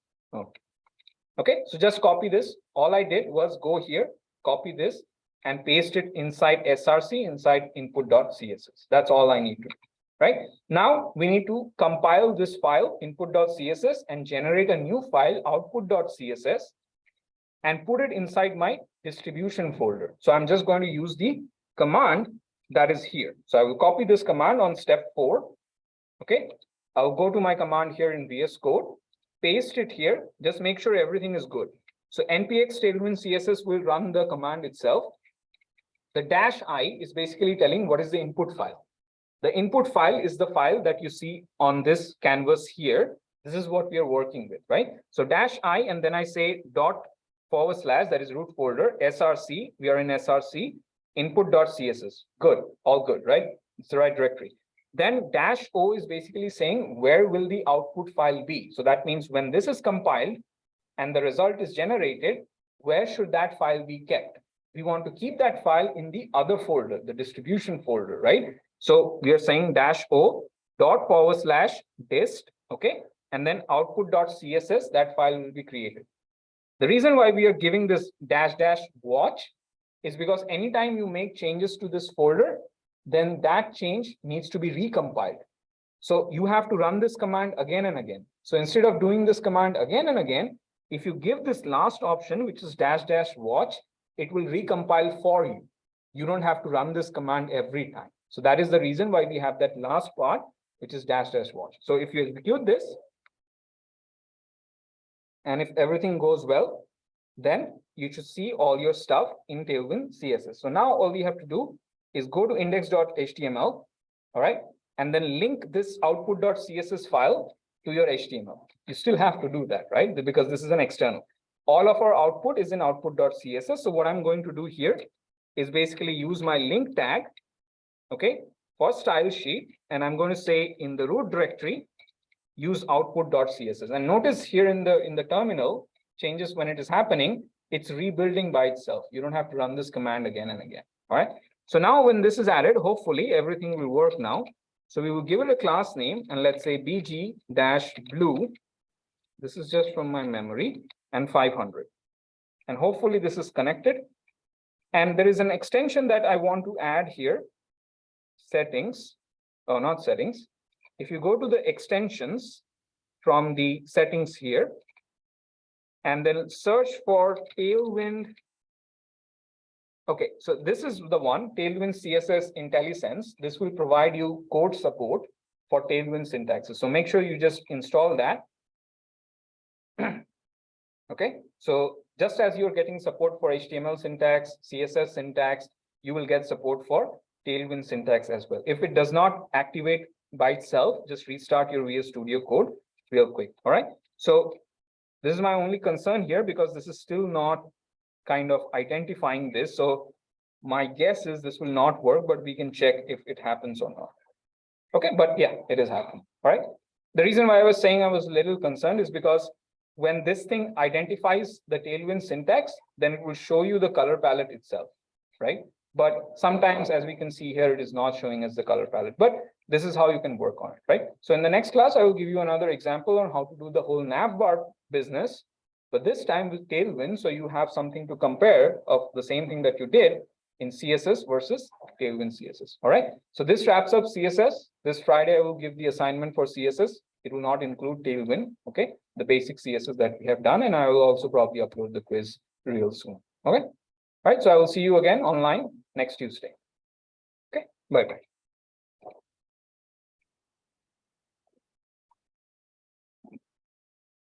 Okay, so just copy this. All I did was go here, copy this, and paste it inside src, inside input.css. That's all I need to do, right? Now we need to compile this file, input.css, and generate a new file, output.css, and put it inside my distribution folder. So I'm just going to use the command that is here. So I will copy this command on step 4. Okay, I'll go to my command here in VS Code, paste it here, just make sure everything is good. So npx TailwindCSS will run the command itself. The -i is basically telling what is the input file. The input file is the file that you see on this canvas here. This is what we are working with, right? So -i, and then I say // that is root folder, src, we are in src, input.css. Good, all good, right? It's the right directory. Then -o is basically saying where will the output file be? So that means when this is compiled and the result is generated, where should that file be kept? We want to keep that file in the other folder, the distribution folder, right? So we are saying -o ./dist, okay? And then output.css, that file will be created. The reason why we are giving this --watch is because anytime you make changes to this folder, then that change needs to be recompiled. So you have to run this command again and again. So instead of doing this command again and again, if you give this last option, which is --watch, it will recompile for you. You don't have to run this command every time. So that is the reason why we have that last part, which is --watch. So if you execute this, and if everything goes well, then you should see all your stuff in Tailwind CSS. So now all we have to do is go to index.html, all right, and then link this output.css file to your HTML. You still have to do that, right? Because this is an external. All of our output is in output.css. So what I'm going to do here is basically use my link tag, okay, for style sheet, and I'm going to say in the root directory, use output.css. And notice here in the terminal changes when it is happening, it's rebuilding by itself. You don't have to run this command again and again. All right. So now when this is added, hopefully everything will work now. So we will give it a class name, and let's say bg-blue. This is just from my memory, and 500. And hopefully this is connected. And there is an extension that I want to add here. Settings, oh, not settings. If you go to the extensions from the settings here, and then search for Tailwind. Okay, so this is the one, Tailwind CSS IntelliSense. This will provide you code support for Tailwind syntaxes. So make sure you just install that. Okay, so just as you're getting support for HTML syntax, CSS syntax, you will get support for Tailwind syntax as well. If it does not activate by itself, just restart your VS Studio Code real quick. All right, so this is my only concern here because this is still not kind of identifying this. So my guess is this will not work, but we can check if it happens or not. Okay, but yeah, it is happening. All right. The reason why I was saying I was a little concerned is because when this thing identifies the Tailwind syntax, then it will show you the color palette itself, right? But sometimes, as we can see here, it is not showing us the color palette, but this is how you can work on it, right? So in the next class, I will give you another example on how to do the whole navbar business, but this time with Tailwind, so you have something to compare of the same thing that you did in CSS versus Tailwind CSS. All right. So this wraps up CSS. This Friday, I will give the assignment for CSS. It will not include Tailwind, okay, the basic CSS that we have done, and I will also probably upload the quiz real soon. Okay. All right. So I will see you again online next Tuesday. Okay. Bye-bye.